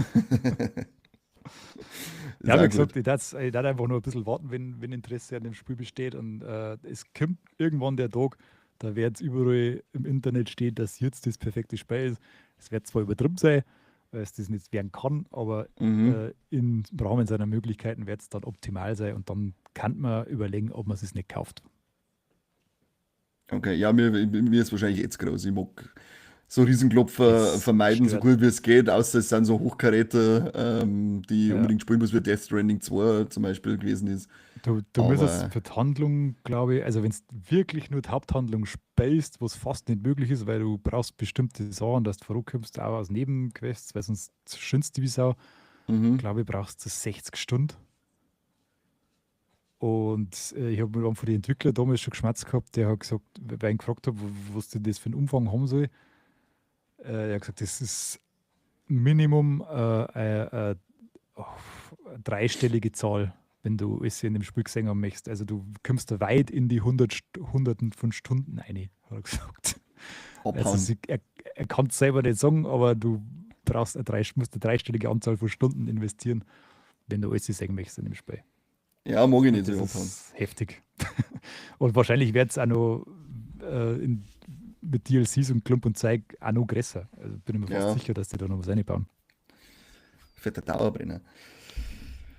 Ja, Sehr wie gut. gesagt, ich darf einfach nur ein bisschen warten, wenn Interesse an dem Spiel besteht. Und es kommt irgendwann der Tag, da wird es überall im Internet stehen, dass jetzt das perfekte Spiel ist. Es wird zwar übertrieben sein, weil es das nicht werden kann, aber Mhm. im Rahmen seiner Möglichkeiten wird es dann optimal sein und dann kann man überlegen, ob man es nicht kauft. Okay, ja, mir ist wahrscheinlich jetzt groß. Ich mag so Riesenklopfer Es vermeiden, so stört. gut wie es geht, außer es sind so Hochkaräter, die ich Ja. unbedingt spielen muss, wie Death Stranding 2 zum Beispiel gewesen ist. Du müsstest Aber für die Handlung, glaube ich, also wenn du wirklich nur die Haupthandlung spielst, was fast nicht möglich ist, weil du brauchst bestimmte Sachen, dass du vorkommst, auch aus Nebenquests, weil sonst schindst du wie Sau, mhm. glaube ich, brauchst du 60 Stunden. Und ich habe mit einem von den Entwicklern damals schon geschmatzt gehabt, der hat gesagt, weil ich ihn gefragt habe, was denn das für einen Umfang haben soll, er hat gesagt, das ist Minimum eine dreistellige Zahl, wenn du es in dem Spiel gesehen haben möchtest. Also du kommst da weit in die Hunderten von Stunden rein, hat er gesagt. Also Abhauen. er kann es selber nicht sagen, aber du musst eine dreistellige Anzahl von Stunden investieren, wenn du alles sehen möchtest in dem Spiel. Ja, mag ich nicht Und so das abhauen. ist heftig. Und wahrscheinlich wird es auch noch mit DLCs und Klump und Zeig auch noch größer. Also bin ich mir fast Ja, sicher, dass die da noch was reinbauen. fetter Dauerbrenner.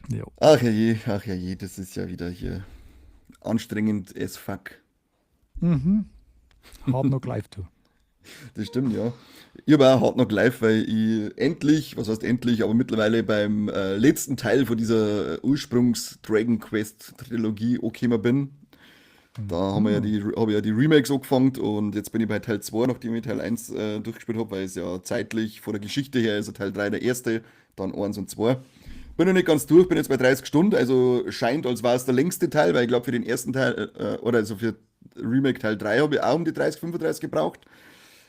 Ja. Ach ja je, das ist ja wieder hier anstrengend as fuck. Mhm. Hard Knock Live too. Das stimmt, ja. Ich habe auch Hard Knock Live, weil ich endlich, was heißt endlich, aber mittlerweile beim letzten Teil von dieser Ursprungs-Dragon Quest-Trilogie angekommen bin. Da habe ich ja die Remakes angefangen und jetzt bin ich bei Teil 2, nachdem ich Teil 1 durchgespielt habe, weil es ja zeitlich von der Geschichte her ist, Teil 3 der erste, dann 1 und 2. Bin noch nicht ganz durch, bin jetzt bei 30 Stunden, also scheint, als war es der längste Teil, weil ich glaube für den ersten Teil, oder also für Remake Teil 3 habe ich auch um die 30, 35 gebraucht.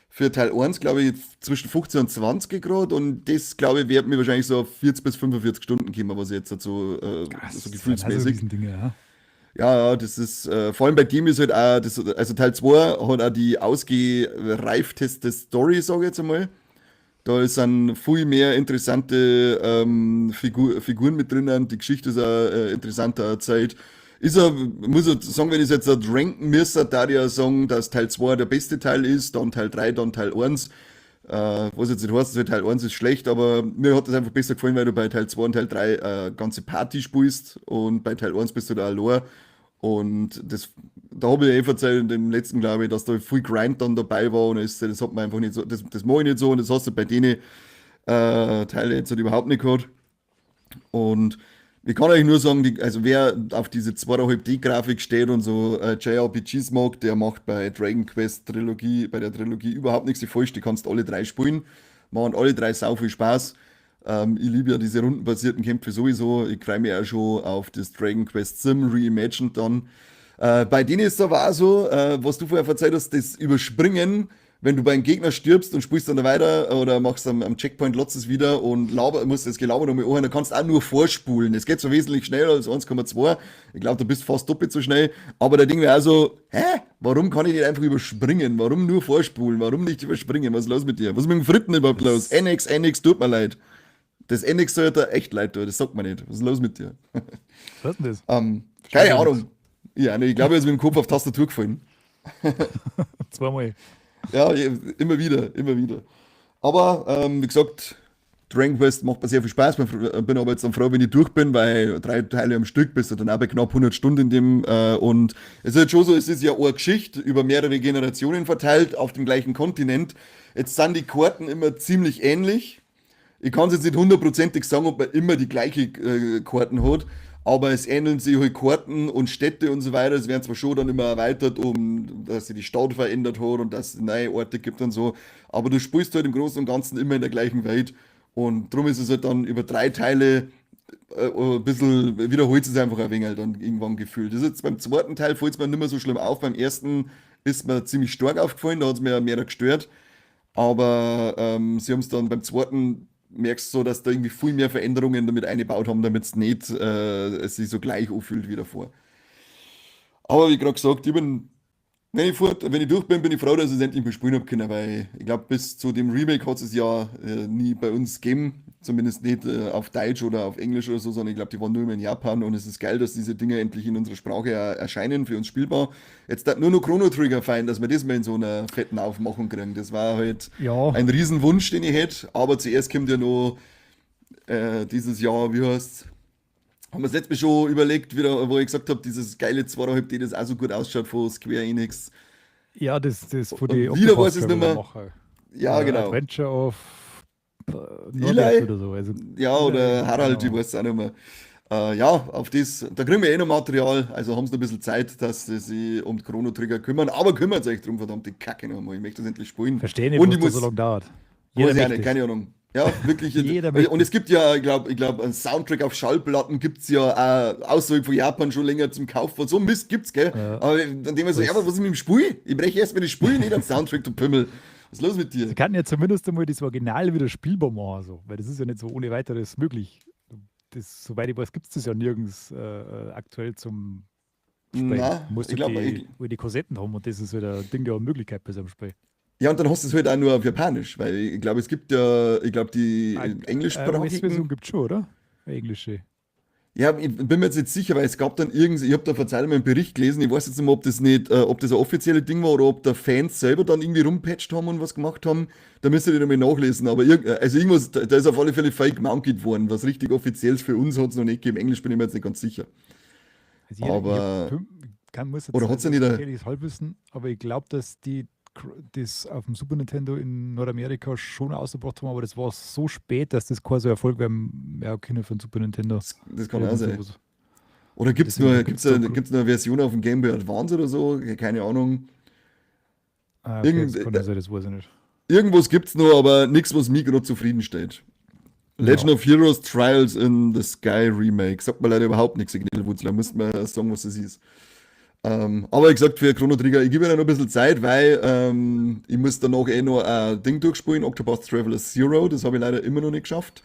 Für Teil 1 glaube ich zwischen 15 und 20 gerade und das glaube ich wird mir wahrscheinlich so auf 40 bis 45 Stunden kommen, was jetzt so, so Das sind also gefühlsmäßig. Riesendinge, ja. Ja, das ist, vor allem bei dem ist halt auch, also Teil 2 hat auch die ausgereifteste Story, sage ich jetzt einmal. Da sind viel mehr interessante Figuren mit drinnen, die Geschichte ist auch interessanter erzählt. Ist er, muss ich sagen, wenn ich es jetzt ranken müsste, da ich ja sagen, dass Teil 2 der beste Teil ist, dann Teil 3, dann Teil 1. Was jetzt nicht heißt, dass Teil 1 ist schlecht, aber mir hat das einfach besser gefallen, weil du bei Teil 2 und Teil 3 ganze Party spielst und bei Teil 1 bist du da allein. Und da habe ich erzählt in dem letzten, glaube ich, dass da viel Grind dann dabei war und das hat man einfach nicht so, das mache ich nicht so und das hast du bei denen Teile jetzt halt überhaupt nicht gehabt. Und ich kann euch nur sagen, also wer auf diese 2,5D-Grafik steht und so JRPGs mag, der macht bei Dragon Quest Trilogie, bei der Trilogie überhaupt nichts falsch. Die kannst alle drei spielen, machen alle drei sau viel Spaß. Ich liebe ja diese rundenbasierten Kämpfe sowieso. Ich freue mich auch schon auf das Dragon Quest Sim Reimagined dann. Bei denen ist es aber auch so, was du vorher erzählt hast, das Überspringen, wenn du bei einem Gegner stirbst und spielst dann weiter oder machst am Checkpoint letztes wieder und musst das Gelaber nochmal anhören, dann kannst du auch nur vorspulen. Es geht so wesentlich schneller als 1,2. Ich glaube, du bist fast doppelt so schnell. Aber der Ding wäre also, warum kann ich nicht einfach überspringen? Warum nur vorspulen? Warum nicht überspringen? Was ist los mit dir? Was ist mit dem Fritten überhaupt los? Das, NX, tut mir leid. Das NX sollte echt leid tun, das sagt man nicht. Was ist los mit dir? was ist denn das? Verstehe Keine gar nichts. Ahnung. Ja, nee, ich glaube, er ist mit dem Kopf auf Tastatur gefallen. Zweimal. Ja, immer wieder, immer wieder. Aber wie gesagt, Dragon Quest macht mir sehr viel Spaß. Bin aber jetzt dann froh, wenn ich durch bin, weil 3 Teile am Stück bist du dann auch bei knapp 100 Stunden in dem. Und es ist halt schon so, es ist ja eine Geschichte über mehrere Generationen verteilt auf dem gleichen Kontinent. Jetzt sind die Karten immer ziemlich ähnlich. Ich kann es jetzt nicht hundertprozentig sagen, ob man immer die gleiche Karten hat, aber es ähneln sich halt Karten und Städte und so weiter. Es werden zwar schon dann immer erweitert, dass sich die Stadt verändert hat und dass es neue Orte gibt und so, aber du spielst halt im Großen und Ganzen immer in der gleichen Welt und darum ist es halt dann über 3 Teile ein bisschen, wiederholt es einfach ein wenig halt dann irgendwann gefühlt. Das ist jetzt beim zweiten Teil fällt es mir nicht mehr so schlimm auf, beim ersten ist mir ziemlich stark aufgefallen, da hat es mir mehr gestört. Aber sie haben es dann beim zweiten, merkst du so, dass da irgendwie viel mehr Veränderungen damit eingebaut haben, damit es nicht es sich so gleich anfühlt wie davor. Aber wie gerade gesagt, wenn ich durch bin, bin ich froh, dass ich es endlich mal spielen habe können, weil ich glaube, bis zu dem Remake hat es ja nie bei uns gegeben, zumindest nicht auf Deutsch oder auf Englisch oder so, sondern ich glaube, die waren nur immer in Japan und es ist geil, dass diese Dinge endlich in unserer Sprache erscheinen, für uns spielbar. Jetzt darf nur noch Chrono Trigger fein, dass wir das mal in so einer fetten Aufmachung kriegen. Das war halt Ja, ein Riesenwunsch, den ich hätte, aber zuerst kommt ja noch dieses Jahr, wie heißt haben wir das letzte Mal schon überlegt, wieder, wo ich gesagt habe, dieses geile 2,5D, das auch so gut ausschaut von Square Enix. ja, das von Und die wieder weiß Octopath ich es nicht Traveler mehr. machen. Ja, genau. Adventure of Norbert Eli? oder so. Also, Ja, oder Harald, ich genau. weiß es auch nicht mehr. Ja, auf das, da kriegen wir eh noch Material, also haben sie noch ein bisschen Zeit, dass sie sich um die Chrono Trigger kümmern, aber kümmert euch drum, verdammte Kacke nochmal. Ich möchte das endlich spielen. Verstehe nicht, Und was ich da so muss, lange dauert. Jeder weiß ich auch möchte nicht, es. keine Ahnung. Ja, wirklich. Jeder möchte Und es es. gibt ja, ich glaub, einen Soundtrack auf Schallplatten gibt es ja auch außerhalb von Japan schon länger zum Kauf. So Mist gibt's, gell? Ja, Aber dann denke ich so, ja, das, was ist mit dem Spiel? Ich breche erst mit dem Spiel, nicht am Soundtrack, du Pimmel. Was ist los mit sie dir? kann ja zumindest einmal das Original wieder spielbar machen, so, weil das ist ja nicht so ohne weiteres möglich. Soweit ich weiß, gibt es das ja nirgends aktuell zum Spielen. Na, Du musst ich halt glaube, die Kassetten haben und das ist halt ein Ding der Möglichkeit bei so einem Spiel. ja, und dann hast du es halt auch nur auf Japanisch, weil ich glaube, es gibt ja, ich glaube, die US-Version englischsprachigen, gibt es schon, oder? Eine englische. ja, ich bin mir jetzt nicht sicher, weil es gab dann irgendwie, ich habe da vor Zeit mal einen Bericht gelesen, ich weiß jetzt nicht mehr, ob das nicht, ob das ein offizielles Ding war oder ob da Fans selber dann irgendwie rumpatcht haben und was gemacht haben, da müsst ihr nochmal nachlesen, aber also irgendwas, da ist auf alle Fälle fake mounted worden, was richtig offizielles für uns hat es noch nicht gegeben, Englisch bin ich mir jetzt nicht ganz sicher, Also aber, muss jetzt, oder hat es ja also nicht, gefährliches Halbwissen, aber ich glaube, dass die das auf dem Super Nintendo in Nordamerika schon ausgebracht haben, aber das war so spät, dass das kein so Erfolg werden ja, können für den Super Nintendo. das kann auch Irgend sein. sowas. Oder Deswegen, da gibt gibt's es da. eine Version auf dem Game Boy Advance oder so, keine Ahnung. Ah, okay, Irgend, das kann sein, das weiß ich nicht. Irgendwas gibt's noch, aber nichts, was mich gerade zufriedenstellt. Legend Ja. of Heroes Trials in the Sky Remake. Sagt mir leider überhaupt nichts, Signal Wutzler. Müsste man sagen, was das ist. Aber wie gesagt, für Chrono Trigger, ich gebe mir noch ein bisschen Zeit, weil ich muss danach eh noch ein Ding durchspielen, Octopath Traveler Zero. Das habe ich leider immer noch nicht geschafft.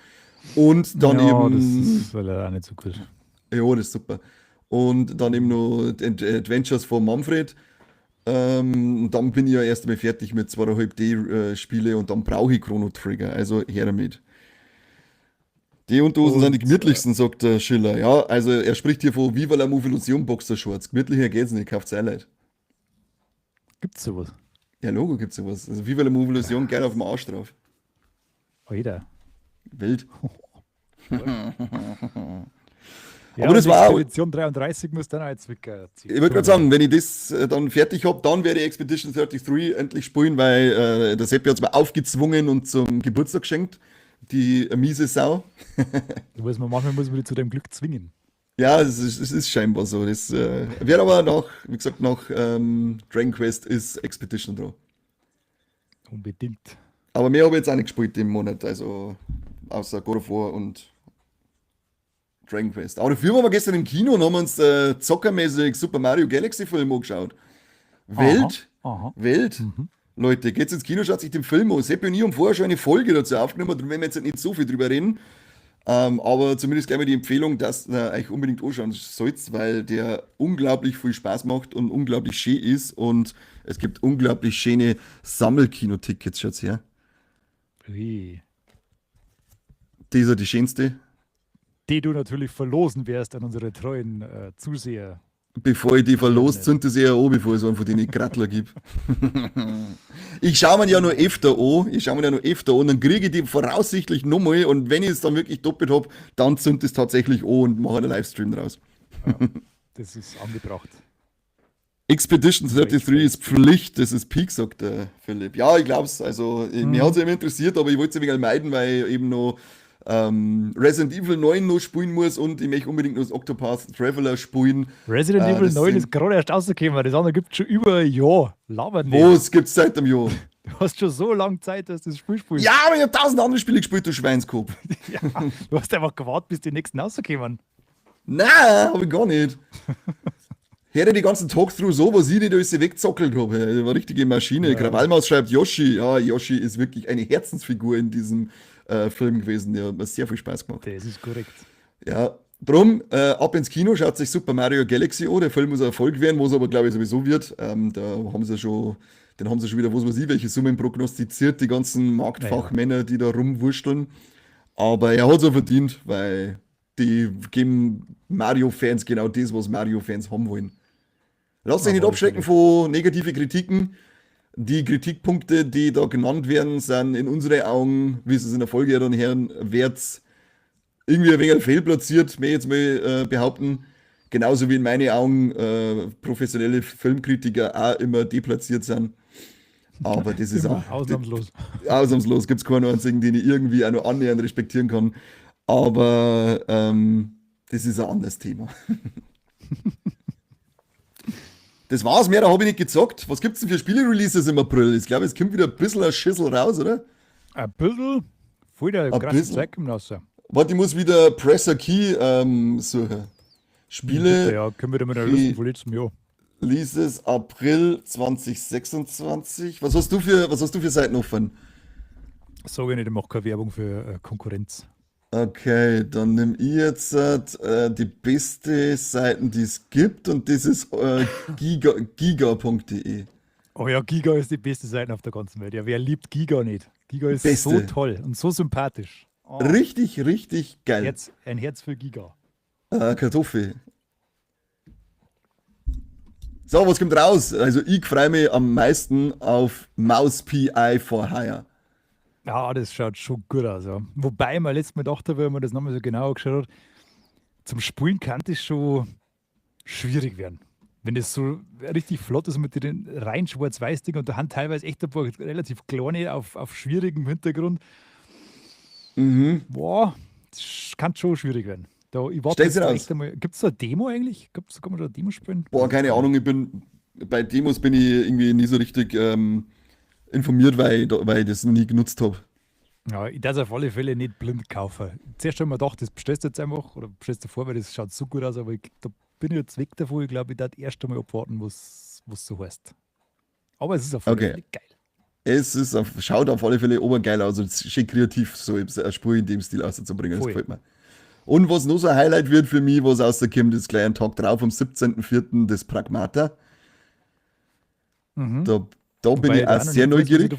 Und dann Ja, das eben, ist leider auch nicht so gut. ja, das ist super. Und dann eben noch Adventures von Manfred. Und dann bin ich ja erst einmal fertig mit 2,5D Spiele und dann brauche ich Chrono Trigger. Also her damit. Die Unterhosen sind die Und gemütlichsten, sagt der Schiller. Ja, also er spricht hier von Viva la Movolution Boxershorts. Gemütlicher geht's nicht, kauft's auch Leute. gibt es sowas? Ja, Logo gibt's sowas. Also Viva la Movolution, geil auf dem Arsch drauf. Alter. Wild. Ja, Aber und das war auch, Expedition 33 muss dann auch jetzt ziehen. ich wollte gerade sagen, wenn ich das dann fertig habe, dann werde ich Expedition 33 endlich spielen, weil der Seppi hat es mir aufgezwungen und zum Geburtstag geschenkt. Die miese Sau. Manchmal muss man die zu dem Glück zwingen. Ja, es ist scheinbar so. Das wird aber nach, wie gesagt, nach Dragon Quest ist Expedition dran. Unbedingt. Aber mehr habe ich jetzt auch nicht gespielt im Monat, also außer God of War und Dragon Quest. Aber dafür waren wir gestern im Kino und haben uns zockermäßig Super Mario Galaxy Film angeschaut. Wild, Aha. wild. Mhm. Leute, geht's ins Kino, schaut sich den Film an. Seppi und ich haben vorher schon eine Folge dazu aufgenommen, darum werden wir jetzt nicht so viel drüber reden. Aber zumindest gleich mal die Empfehlung, dass ihr euch unbedingt anschauen sollt, weil der unglaublich viel Spaß macht und unglaublich schön ist und es gibt unglaublich schöne Sammelkinotickets, schaut's her. Ui. Die ist ja die schönste. Die du natürlich verlosen wirst an unsere treuen Zuseher. Bevor ich die verlost, Nicht. zündet sie ja an, bevor es einen von denen Krattler gibt. Ich schaue mir ja noch öfter an. Und dann kriege ich die voraussichtlich nochmal und wenn ich es dann wirklich doppelt habe, dann zündet es tatsächlich an und mache einen Livestream draus. Ja, das ist angebracht. Expedition Das ist echt 33 ist Pflicht, das ist Peak, sagt der Philipp. Ja, ich glaube es. Also, mir hat es eben interessiert, aber ich wollte es ein wenig meiden, weil ich eben noch Resident Evil 9 noch spielen muss und ich möchte unbedingt noch das Octopath Traveler spielen. Resident Evil 9 ist gerade erst rausgekommen. Das andere gibt es schon über ein Jahr. Labert nicht. Was gibt's seit einem Jahr? Du hast schon so lange Zeit, dass du das Spiel spielst. Ja, aber ich habe 1000 andere Spiele gespielt, du Schweinskopf. Ja, du hast einfach gewartet, bis die nächsten rauskommen. Nein, habe ich gar nicht. Hätte die ganzen Talkthrough so, was ich nicht alles wegzockelt habe. Das war richtige Maschine. Ja. Krawallmaus schreibt Yoshi. Ja, Yoshi ist wirklich eine Herzensfigur in diesem Film gewesen. Der hat mir sehr viel Spaß gemacht. Das ist korrekt. Ja, drum, ab ins Kino, schaut sich Super Mario Galaxy an. Der Film muss ein Erfolg werden, was aber, glaube ich, sowieso wird. Da haben sie schon, den haben sie schon wieder, was weiß ich, welche Summen prognostiziert, die ganzen Marktfachmänner, die da rumwurschteln. Aber er hat es auch verdient, weil die geben Mario-Fans genau das, was Mario-Fans haben wollen. Lasst euch nicht abschrecken von negativen Kritiken. Die Kritikpunkte, die da genannt werden, sind in unseren Augen, wie es in der Folge ja dann hören, wird's irgendwie ein wenig fehlplatziert, mir jetzt mal behaupten. Genauso wie in meinen Augen professionelle Filmkritiker auch immer deplatziert sind. Aber das ist auch ausnahmslos. Ausnahmslos gibt es keinen einzigen, den ich irgendwie auch noch annähernd respektieren kann. Aber das ist ein anderes Thema. Das war's mehr, da habe ich nicht gezockt. Was gibt's denn für Spiele-Releases im April? Ich glaube, es kommt wieder ein bisschen ein Schissel raus, oder? Ein bisschen? Voll der krasse Zeug im Nasser. Warte, ich muss wieder Presser Key suchen. Spiele. Ja, können wir da mit einer Liste von letztem Jahr. Releases April 2026. Was hast du für Seiten offen? Sag ich nicht, ich mache keine Werbung für Konkurrenz. Okay, dann nehme ich jetzt die beste Seiten, die es gibt, und das ist giga.de. Oh ja, Giga ist die beste Seite auf der ganzen Welt. Ja, wer liebt Giga nicht? Giga ist Beste. so toll und so sympathisch. Oh, Richtig, richtig geil. ein Herz für Giga. Kartoffel. So, was kommt raus? Also ich freue mich am meisten auf Mouse PI for Hire. Ja, das schaut schon gut aus. Ja. Wobei ich mir letztes Mal gedacht habe, wenn man das nochmal so genau angeschaut hat, zum Spielen kann das schon schwierig werden. Wenn das so richtig flott ist mit den rein schwarz-weiß-Ding und da haben teilweise echt ein paar relativ kleine auf schwierigem Hintergrund. Boah, das kann schon schwierig werden. Ich warte Stell's jetzt raus. echt einmal. Gibt es da eine Demo eigentlich? Kann man da eine Demo spielen? Boah, keine Ahnung, bei Demos bin ich irgendwie nie so richtig informiert, weil ich das noch nie genutzt habe. Ja, ich darf es auf alle Fälle nicht blind kaufen. Zuerst habe ich mir gedacht, das bestellst du jetzt einfach oder bestellst du vor, weil das schaut so gut aus, aber da bin ich jetzt weg davon. Ich glaube, ich darf erst einmal abwarten, was so heißt. Aber es ist auf alle Fälle geil. Schaut auf alle Fälle obergeil aus und es ist schön kreativ, so ein Spiel in dem Stil auszubringen. Das gefällt mir. Und was noch so ein Highlight wird für mich, was rauskommt, ist gleich ein Tag drauf, am 17.04. das Pragmata. Da bin ich auch sehr neugierig.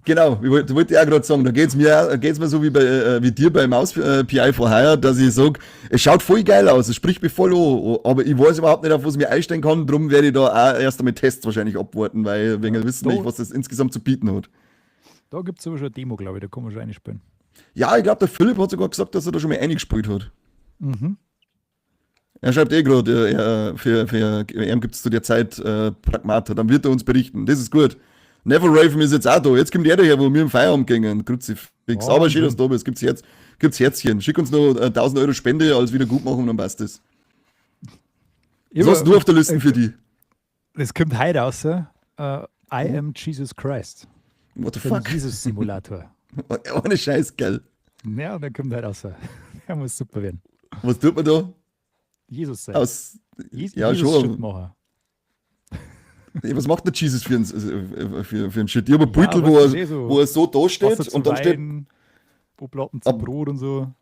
Genau, wollte ich auch gerade sagen, da geht's mir so wie dir bei Mouse PI for Hire, dass ich sage, es schaut voll geil aus, es spricht mich voll an, aber ich weiß überhaupt nicht, auf was ich mich einstellen kann, darum werde ich da auch erst einmal Tests wahrscheinlich abwarten, weil wir wissen nicht, was das insgesamt zu bieten hat. Da gibt es aber schon eine Demo, glaube ich, da kann man schon einspielen. Ja, ich glaube, der Philipp hat sogar gesagt, dass er da schon mal eingespielt hat. Er schreibt gerade, für ihm gibt es zu der Zeit Pragmata, dann wird er uns berichten. Das ist gut. Never Raven ist jetzt auch da. Jetzt kommt der daher, wo wir im Feierabend gingen. Kruzifix. Aber schön, dass du da bist. Gibt's Herzchen. Schick uns noch 1000 Euro Spende als Wiedergutmachung, dann passt das. Was hast du auf der Liste für die? Das kommt heute raus. I am Jesus Christ. What the Der fuck? Jesus-Simulator. Ohne Scheiß, geil. Ja, der kommt heute raus. Der muss super werden. Was tut man da? Jesus sein. Ja, Jesus schon. Shit machen. Was macht der Jesus für einen Shit? Ich habe einen Beutel, so wo er so da steht Wasser und dann steht, Oblaten zum Brot und so.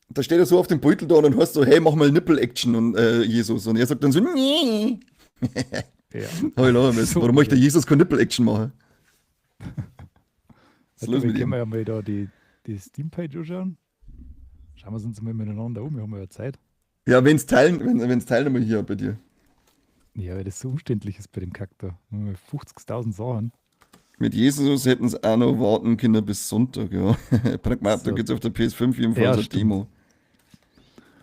da steht er so auf dem Beutel da und dann heißt so, hey, mach mal Nipple-Action und Jesus. Und er sagt dann so, nee. Ja. Warum möchte Jesus keine Nipple-Action machen? Was ist los mit können ihm? wir ja mal da die Steam-Page anschauen. Schauen wir uns mal miteinander um, wir haben ja Zeit. Ja, wenn's teilen wir hier bei dir. Ja, weil das so umständlich ist bei dem Kack da. 50.000 Sachen. Mit Jesus hätten sie auch noch warten können bis Sonntag, ja. Pragmata So. gibt es auf der PS5 jedenfalls Ja, eine stimmt. Demo.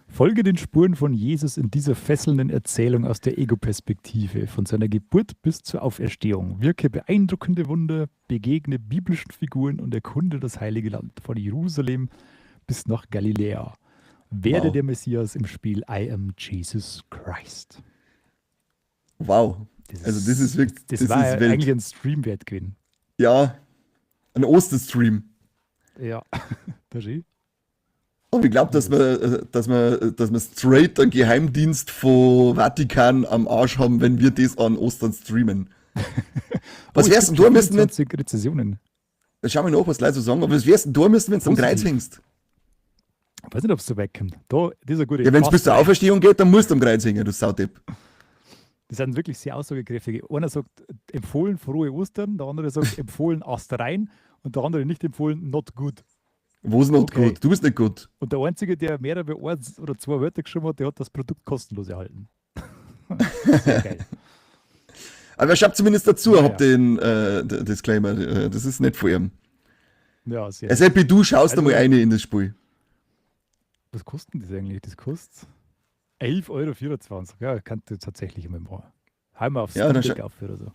Folge den Spuren von Jesus in dieser fesselnden Erzählung aus der Ego-Perspektive, von seiner Geburt bis zur Auferstehung. Wirke beeindruckende Wunder, begegne biblischen Figuren und erkunde das heilige Land von Jerusalem bis nach Galiläa. Werde Wow. der Messias im Spiel I Am Jesus Christ. Wow. Also das ist wirklich, Das das war ist ja Welt. eigentlich ein Stream wert gewesen. Ja, ein Osterstream. Ja, der schön. Aber ich glaube, dass wir straight einen Geheimdienst von Vatikan am Arsch haben, wenn wir das an Ostern streamen. Was es wär's denn gibt da müssen, wenn, 24 Rezessionen. schau mal nach, was Leute so sagen, aber was wär's denn da müssen, wenn du am Positiv. Kreuz hängst? Ich weiß nicht, ob es so weit kommt. Da, das ist eine gute Ja, wenn es Fast bis zur rein. Auferstehung geht, dann musst du am Kreuz hängen, du Saudepp. Die sind wirklich sehr aussagekräftig. Einer sagt empfohlen frohe Ostern, der andere sagt empfohlen Ast rein und der andere nicht empfohlen not good. Wo ist nicht Okay. gut? Du bist nicht gut. Und der Einzige, der mehrere eins oder zwei Wörter geschrieben hat, der hat das Produkt kostenlos erhalten. Sehr geil. Aber er schreibt zumindest dazu, Ja, hab den Disclaimer, das ist nicht von ihm. Ja, sehr SLP, du schaust Also- einmal eine in das Spiel. Was kostet das eigentlich? Das kostet 11,24 €. Ja, könnte tatsächlich einmal machen. Hau mal aufs Ja, dann Steam Deck auf oder so.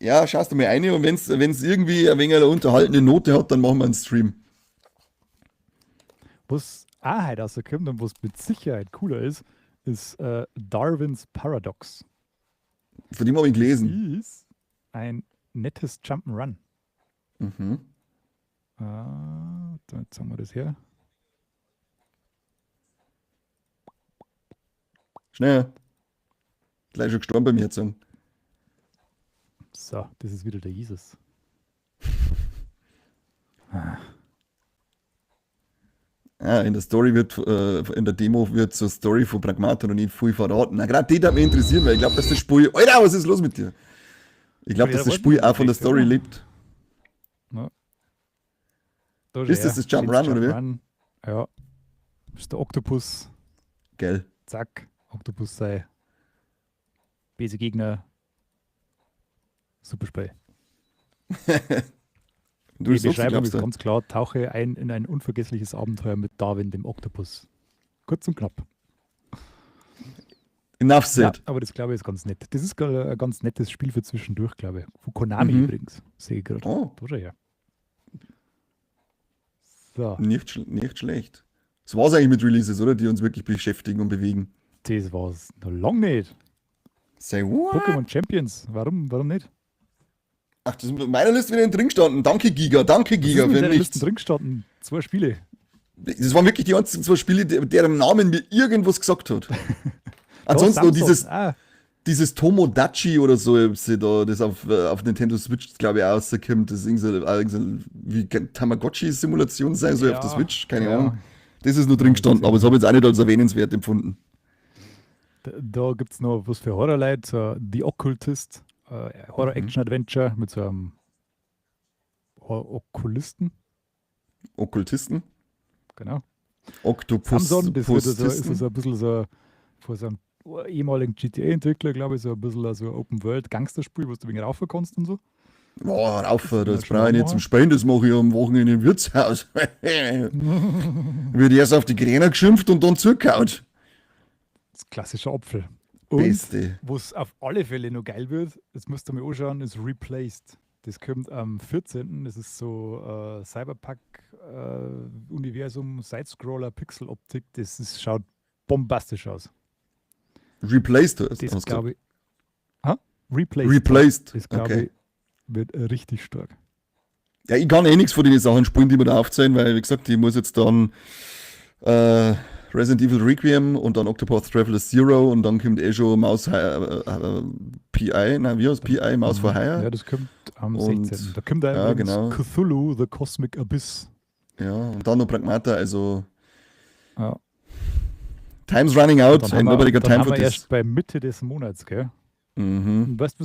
Ja, schaust du mal eine und wenn es irgendwie ein wenig eine unterhaltende Note hat, dann machen wir einen Stream. Was auch heute rauskommt und was mit Sicherheit cooler ist Darwin's Paradox. Von dem habe ich gelesen. Ist ein nettes Jump'n'Run. Mhm. Jetzt haben wir das her. Schnell. Gleich schon gestorben bei mir jetzt sagen. So, das ist wieder der Jesus. In der Story in der Demo wird zur Story von Pragmata noch nicht viel verraten. Na, gerade die hat mich interessieren, weil ich glaube, dass das Spiel. Alter, was ist los mit dir? Ich glaube, Ja, dass das wollten Spiel wir auch von der nicht, Story oder? lebt. Da Ist das das Jump'n'Run, oder wie? Jump'n'Run. Ja. Das ist der Oktopus. Geil. Zack. Oktopus sei böse Gegner. Super Spiel. Du Die bist so, Beschreibung glaubst ist du? ganz klar: Tauche ein in ein unvergessliches Abenteuer mit Darwin, dem Oktopus. Kurz und knapp. Enough Ja, said. aber das glaube ich ist ganz nett. Das ist ein ganz nettes Spiel für zwischendurch, glaube ich. Von Konami Mhm. übrigens. Sehe ich gerade. Oh, Da schau her. So, nicht schlecht. Das war's eigentlich mit Releases, oder? Die uns wirklich beschäftigen und bewegen. das war es noch lange nicht. Say what? Pokémon Champions, warum nicht? Ach, das ist in meiner Liste wieder drin gestanden. Danke, Giga. Danke, Was Giga, ist mit für deiner Liste nichts. drin gestanden? 2 Spiele. Das waren wirklich die einzigen 2 Spiele, deren Namen mir irgendwas gesagt hat. Ansonsten noch Samsung. dieses Tomodachi oder so, das auf Nintendo Switch, glaube ich, auch rauskommt. Das ist irgend so wie Tamagotchi-Simulation sein soll auf der Switch, keine Ahnung. Das ist nur drin gestanden, aber das habe ich jetzt auch nicht als erwähnenswert empfunden. Da gibt es noch was für Horrorleute, so The Occultist, Horror-Action-Adventure mit so einem Okkulisten, Okkultisten, genau. Oktopus, Samsung, das wird so, ist Postisten. so ein bisschen so von so einem ehemaligen GTA-Entwickler, glaube ich, so ein bisschen so ein Open-World-Gangsterspiel, wo du wegen raufen kannst und so. Boah, rauf, Das das schon brauche ich nicht machen. zum Spielen, das mache ich am Wochenende im Wirtshaus. Wird erst auf die Kräne geschimpft und dann zugehaut. Das klassische Apfel. Und Beste. was auf alle Fälle noch geil wird, das müsst ihr mir anschauen, ist Replaced. Das kommt am 14. Das ist so Cyberpunk-Universum, Sidescroller, Pixel-Optik. Schaut bombastisch aus. Replaced hast Das du gesagt. glaube ich. Replaced. Replaced. Das glaube Okay. ich wird richtig stark. Ja, ich kann eh nichts von den Sachen spielen, die mir da aufzählen, weil, wie gesagt, ich muss jetzt dann Resident Evil Requiem und dann Octopath Traveler Zero und dann kommt eh schon PI, nein, wie heißt PI, Maus for Hire? Ja, das kommt am Und- 16. Da kommt da ja, übrigens genau. Cthulhu, The Cosmic Abyss. Ja, und dann noch Pragmata, also Ja. Time's running out, Dann ain't haben nobody wir, got dann time haben for wir this. erst bei Mitte des Monats, gell? Mhm. Und weißt du,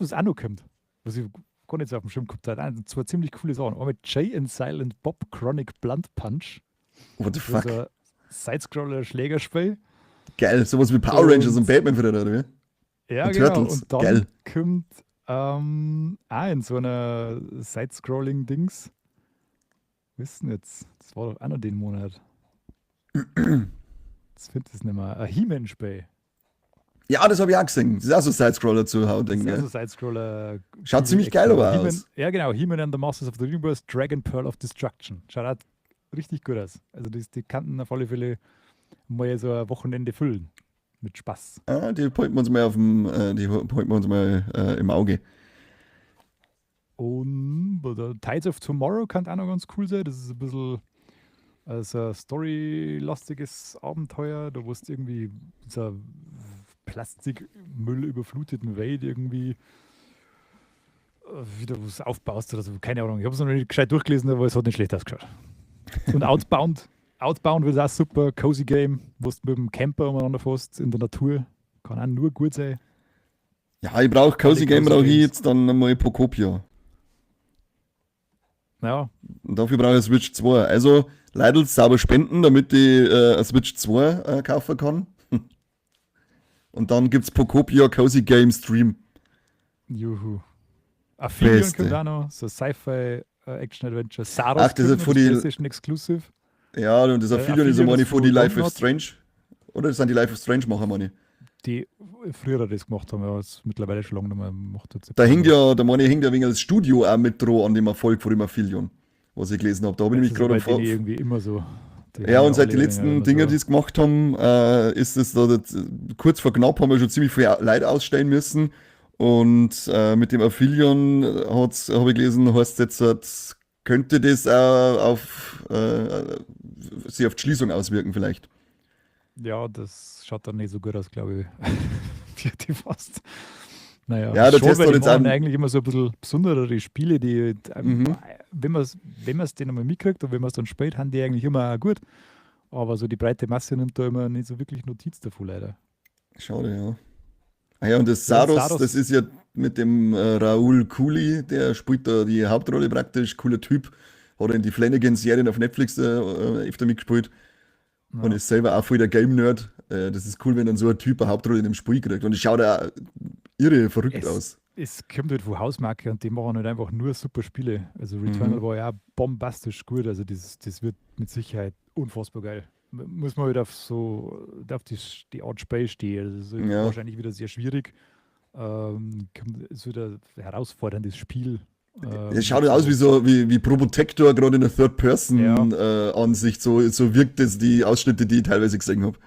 was auch noch kommt? Was ich gar nicht so auf dem Schirm gehabt habe. Zwei ziemlich coole Sachen. Einmal Jay and Silent Bob Chronic Blunt Punch. What the Das fuck? ist ein Side-Scroller-Schlägerspiel. Geil, sowas wie Power Und- Rangers und Batman wieder, oder wie? Ja, Und genau. Turtles. Und dann Geil. kommt auch in so einer Side-Scrolling-Dings. Was ist denn jetzt? Das war doch auch noch den Monat. Jetzt finde ich es nicht mehr. Ein He-Man-Spiel. Ja, das habe ich auch gesehen. Das ist auch so Side-Scroller zu hauen, Das ist denke also ich. Side-Scroller. Schaut ziemlich geil aber He-Man- aus. Ja, genau. He-Man and the Masters of the Universe, Dragon Pearl of Destruction. Schaut out richtig gut aus. Also die kannten auf alle Fälle mal so ein Wochenende füllen. Mit Spaß. Die halten wir uns mal im Auge. Und oder Tides of Tomorrow kann auch noch ganz cool sein. Das ist ein bisschen also ein storylastiges Abenteuer. Da wo du irgendwie dieser Plastikmüll überfluteten Welt irgendwie wieder was aufbaust oder so. Keine Ahnung. Ich habe es noch nicht gescheit durchgelesen, aber es hat nicht schlecht ausgeschaut. Und Outbound wird auch super. Cozy Game, wo du mit dem Camper umeinander fährst in der Natur. Kann auch nur gut sein. Ja, ich brauche Cozy Game, brauche ich Games. jetzt dann mal Procopia. Ja, Und dafür brauche ich Switch 2. Also, Leute, sauber spenden, damit ich eine Switch 2 kaufen kann. Und dann gibt es Procopia Cozy Game Stream. juhu. Aphelion Beste. kommt auch noch. So Sci-Fi Action-Adventure. Saros Ach, das ist kommt noch, für die- PlayStation Exclusive. Ja, und das Affiliate ist ja Affiliate meine ist von die von Life is Dognut. Strange. Oder das sind die Life is Strange Macher, meine. Die früher das gemacht haben, aber es mittlerweile schon lange nicht mehr macht. Jetzt Da hängt ja, der Mani hängt ja wegen das Studio auch mit dran an dem Erfolg von dem Affiliate, was ich gelesen habe. Da habe ich nämlich gerade bei denen irgendwie immer so. Die Ja, haben und seit die alle letzten immer Dinger, so- die es gemacht haben, ist es da kurz vor knapp haben wir schon ziemlich viel Leute ausstellen müssen. Und mit dem Affiliate habe ich gelesen, heißt jetzt, könnte das auch sich auf die Schließung auswirken vielleicht. Ja, das schaut dann nicht so gut aus, glaube ich. Die fast. Naja, Ja, der schon, Test weil hat die jetzt machen auch- eigentlich immer so ein bisschen besondere Spiele, die, Mhm. wenn man es denen mal mitkriegt und wenn man es dann spielt, haben die eigentlich immer auch gut. Aber so die breite Masse nimmt da immer nicht so wirklich Notiz davon, leider. Schade, ja. Ah ja, und das Ja, Saros, Saros- das ist ja mit dem Raoul Cooley, der spielt da die Hauptrolle praktisch, cooler Typ. Hat er in die Flanagan-Serien auf Netflix öfter mitgespielt. Ja. Und ist selber auch voll der Game-Nerd. Das ist cool, wenn dann so ein Typ eine Hauptrolle in dem Spiel kriegt. Und es schaut auch irre verrückt aus. Es kommt halt von Hausmarke und die machen halt einfach nur super Spiele. Also Returnal war ja bombastisch gut. Also das wird mit Sicherheit unfassbar geil. Muss man halt auf die Art Spiel stehen. Also das ist Ja. wahrscheinlich wieder sehr schwierig. Ist wieder ein herausforderndes Spiel. Es schaut aus wie Probotector, gerade in der Third-Person-Ansicht. So wirkt es, die Ausschnitte, die ich teilweise gesehen habe.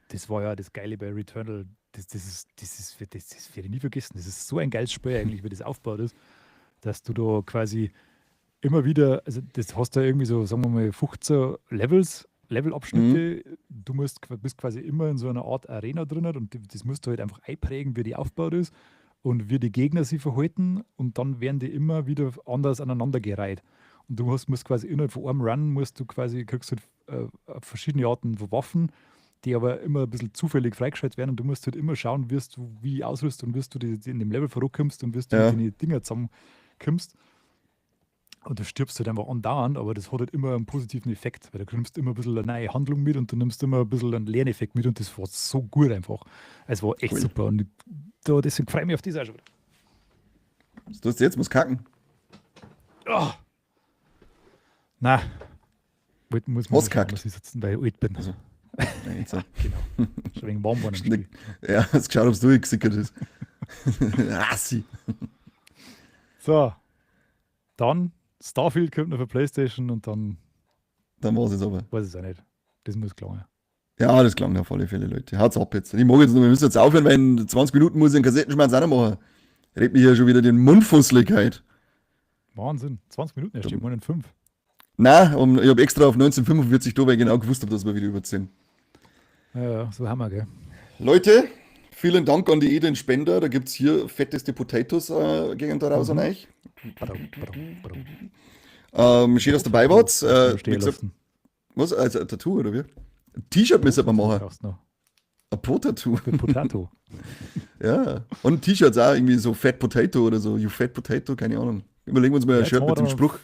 Das war ja das Geile bei Returnal. Das werde ich nie vergessen. Das ist so ein geiles Spiel eigentlich, wie das aufgebaut ist, dass du da quasi immer wieder, also das hast du irgendwie so, sagen wir mal, 15 Levelabschnitte. Du bist quasi immer in so einer Art Arena drin und das musst du halt einfach einprägen, wie die aufgebaut ist und wie die Gegner sich verhalten und dann werden die immer wieder anders aneinandergereiht. Und du musst quasi innerhalb von einem Run kriegst halt verschiedene Arten von Waffen, die aber immer ein bisschen zufällig freigeschaltet werden und du musst halt immer schauen, wie ausrüst und wirst du in dem Level vorkommst und wirst du Ja. mit den Dinger zusammenkommst. Und du stirbst halt einfach andauernd, aber das hat halt immer einen positiven Effekt, weil du nimmst immer ein bisschen eine neue Handlung mit und du nimmst immer ein bisschen einen Lerneffekt mit und das war so gut einfach. Es war echt Cool. super und deswegen freue ich mich auf diese auch schon wieder. Was tust du jetzt? Muss kacken. Oh. Nein. Muss Was schauen, kackt? dass ich sitzen, weil ich alt bin. Also. Nein, jetzt, Genau. Schon wegen warm war im Spiel. ja, hast geschaut, ob es durchgesickert ist. Rassi. So. Dann Starfield kommt noch für PlayStation und dann Dann war es jetzt aber. weiß ich es auch nicht. Das muss klar. Ja, das klang auf alle Fälle, Leute. Haut's ab jetzt. Ich mag jetzt noch, wir müssen jetzt aufhören, weil in 20 Minuten muss ich einen Kassettenschmerz auch noch machen. Red mir hier schon wieder den Mund fusselig. Wahnsinn. 20 Minuten erst, ich meine 5. Nein, ich habe extra auf 1945 da, weil ich genau gewusst habe, dass wir wieder überziehen. Ja, so haben wir, gell? Leute, vielen Dank an die Eden Spender. Da gibt es hier fetteste Potatoes gegen da raus an euch. Schön, dass ihr dabei wart. Wie Stehen gesagt, lassen. was? Also ein Tattoo, oder wie? Ein T-Shirt müssen wir machen. Brauchst noch. Ein Po-Tattoo. Für Potato. Ja. Und T-Shirts auch irgendwie so Fat Potato oder so. You Fat Potato, keine Ahnung. Überlegen wir uns mal ein Ja, Shirt jetzt mit dem haben wir Spruch.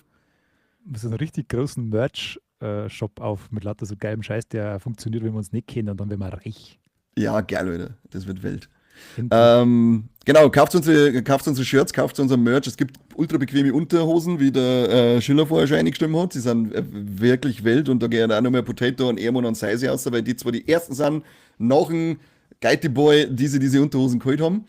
So einen richtig großen Merch-Shop auf mit lauter so geilem Scheiß, der funktioniert, wenn wir uns nicht kennen und dann werden wir reich. Ja, geil, Leute. Das wird Welt. Hinten. Genau, kauft unsere Shirts, kauft unser Merch. Es gibt ultra bequeme Unterhosen, wie der Schiller vorher schon eingestimmt hat. Die sind wirklich Welt und da gehen auch noch mehr Potato und Ermon und Seise aus, weil die zwar die ersten sind, nach dem Geiti Boy, diese Unterhosen geholt haben.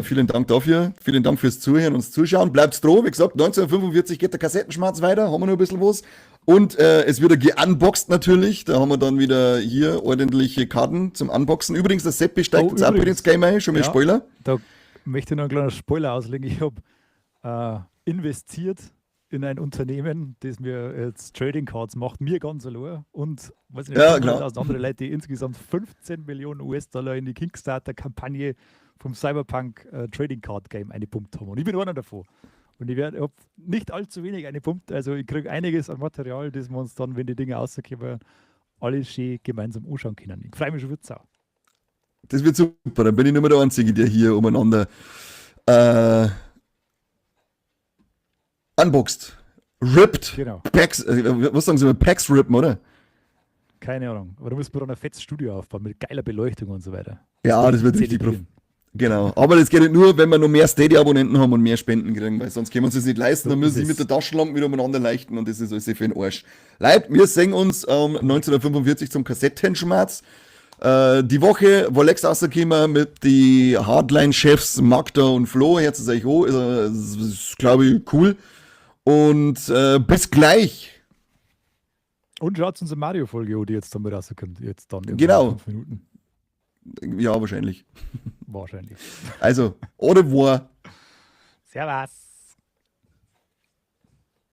Vielen Dank dafür. Vielen Dank fürs Zuhören und Zuschauen. Bleibt dran. Wie gesagt, 1945 geht der Kassettenschmerz weiter. Haben wir noch ein bisschen was. Und es wird geunboxed natürlich. Da haben wir dann wieder hier ordentliche Karten zum Unboxen. Übrigens, der Seppi steigt jetzt auch bei ins Game ein, schon mal ja, Spoiler. Da möchte ich noch einen kleinen Spoiler auslegen. Ich habe investiert in ein Unternehmen, das mir jetzt Trading Cards macht, mir ganz allein und weiß nicht, Ja, klar. 100.000 andere Leute, die insgesamt 15 Millionen US-Dollar in die Kickstarter-Kampagne vom Cyberpunk Trading Card Game eingepumpt haben. Und ich bin einer davon. Und ich habe nicht allzu wenig eingepumpt, also ich kriege einiges an Material, das wir uns dann, wenn die Dinge rauskommen, alle schön gemeinsam anschauen können. Ich freue mich schon wieder. Das wird super. Dann bin ich nur mehr der Einzige, der hier umeinander unboxed. Ripped. Genau. Packs, was sagen Sie mal? Packs rippen, oder? Keine Ahnung. Aber du musst mir dann ein fettes Studio aufbauen mit geiler Beleuchtung und so weiter. Ja, das wird richtig Genau. Aber das geht nicht nur, wenn wir noch mehr Steady-Abonnenten haben und mehr Spenden kriegen, weil sonst können wir uns das nicht leisten. Dann müssen sie mit der Taschenlampe wieder umeinander leuchten und das ist alles für den Arsch. Leute, wir sehen uns 1945 zum Kassettenschmerz. Die Woche, wo Lex rausgekommen mit die Hardline-Chefs Magda und Flo, herzlich euch hoch, ist glaube ich, cool. Und bis gleich. Und schaut unsere Mario-Folge an, die jetzt dann mal rauskommt. Jetzt dann in Genau. 5 Minuten. Ja, wahrscheinlich. Wahrscheinlich. Also, au revoir. Servus.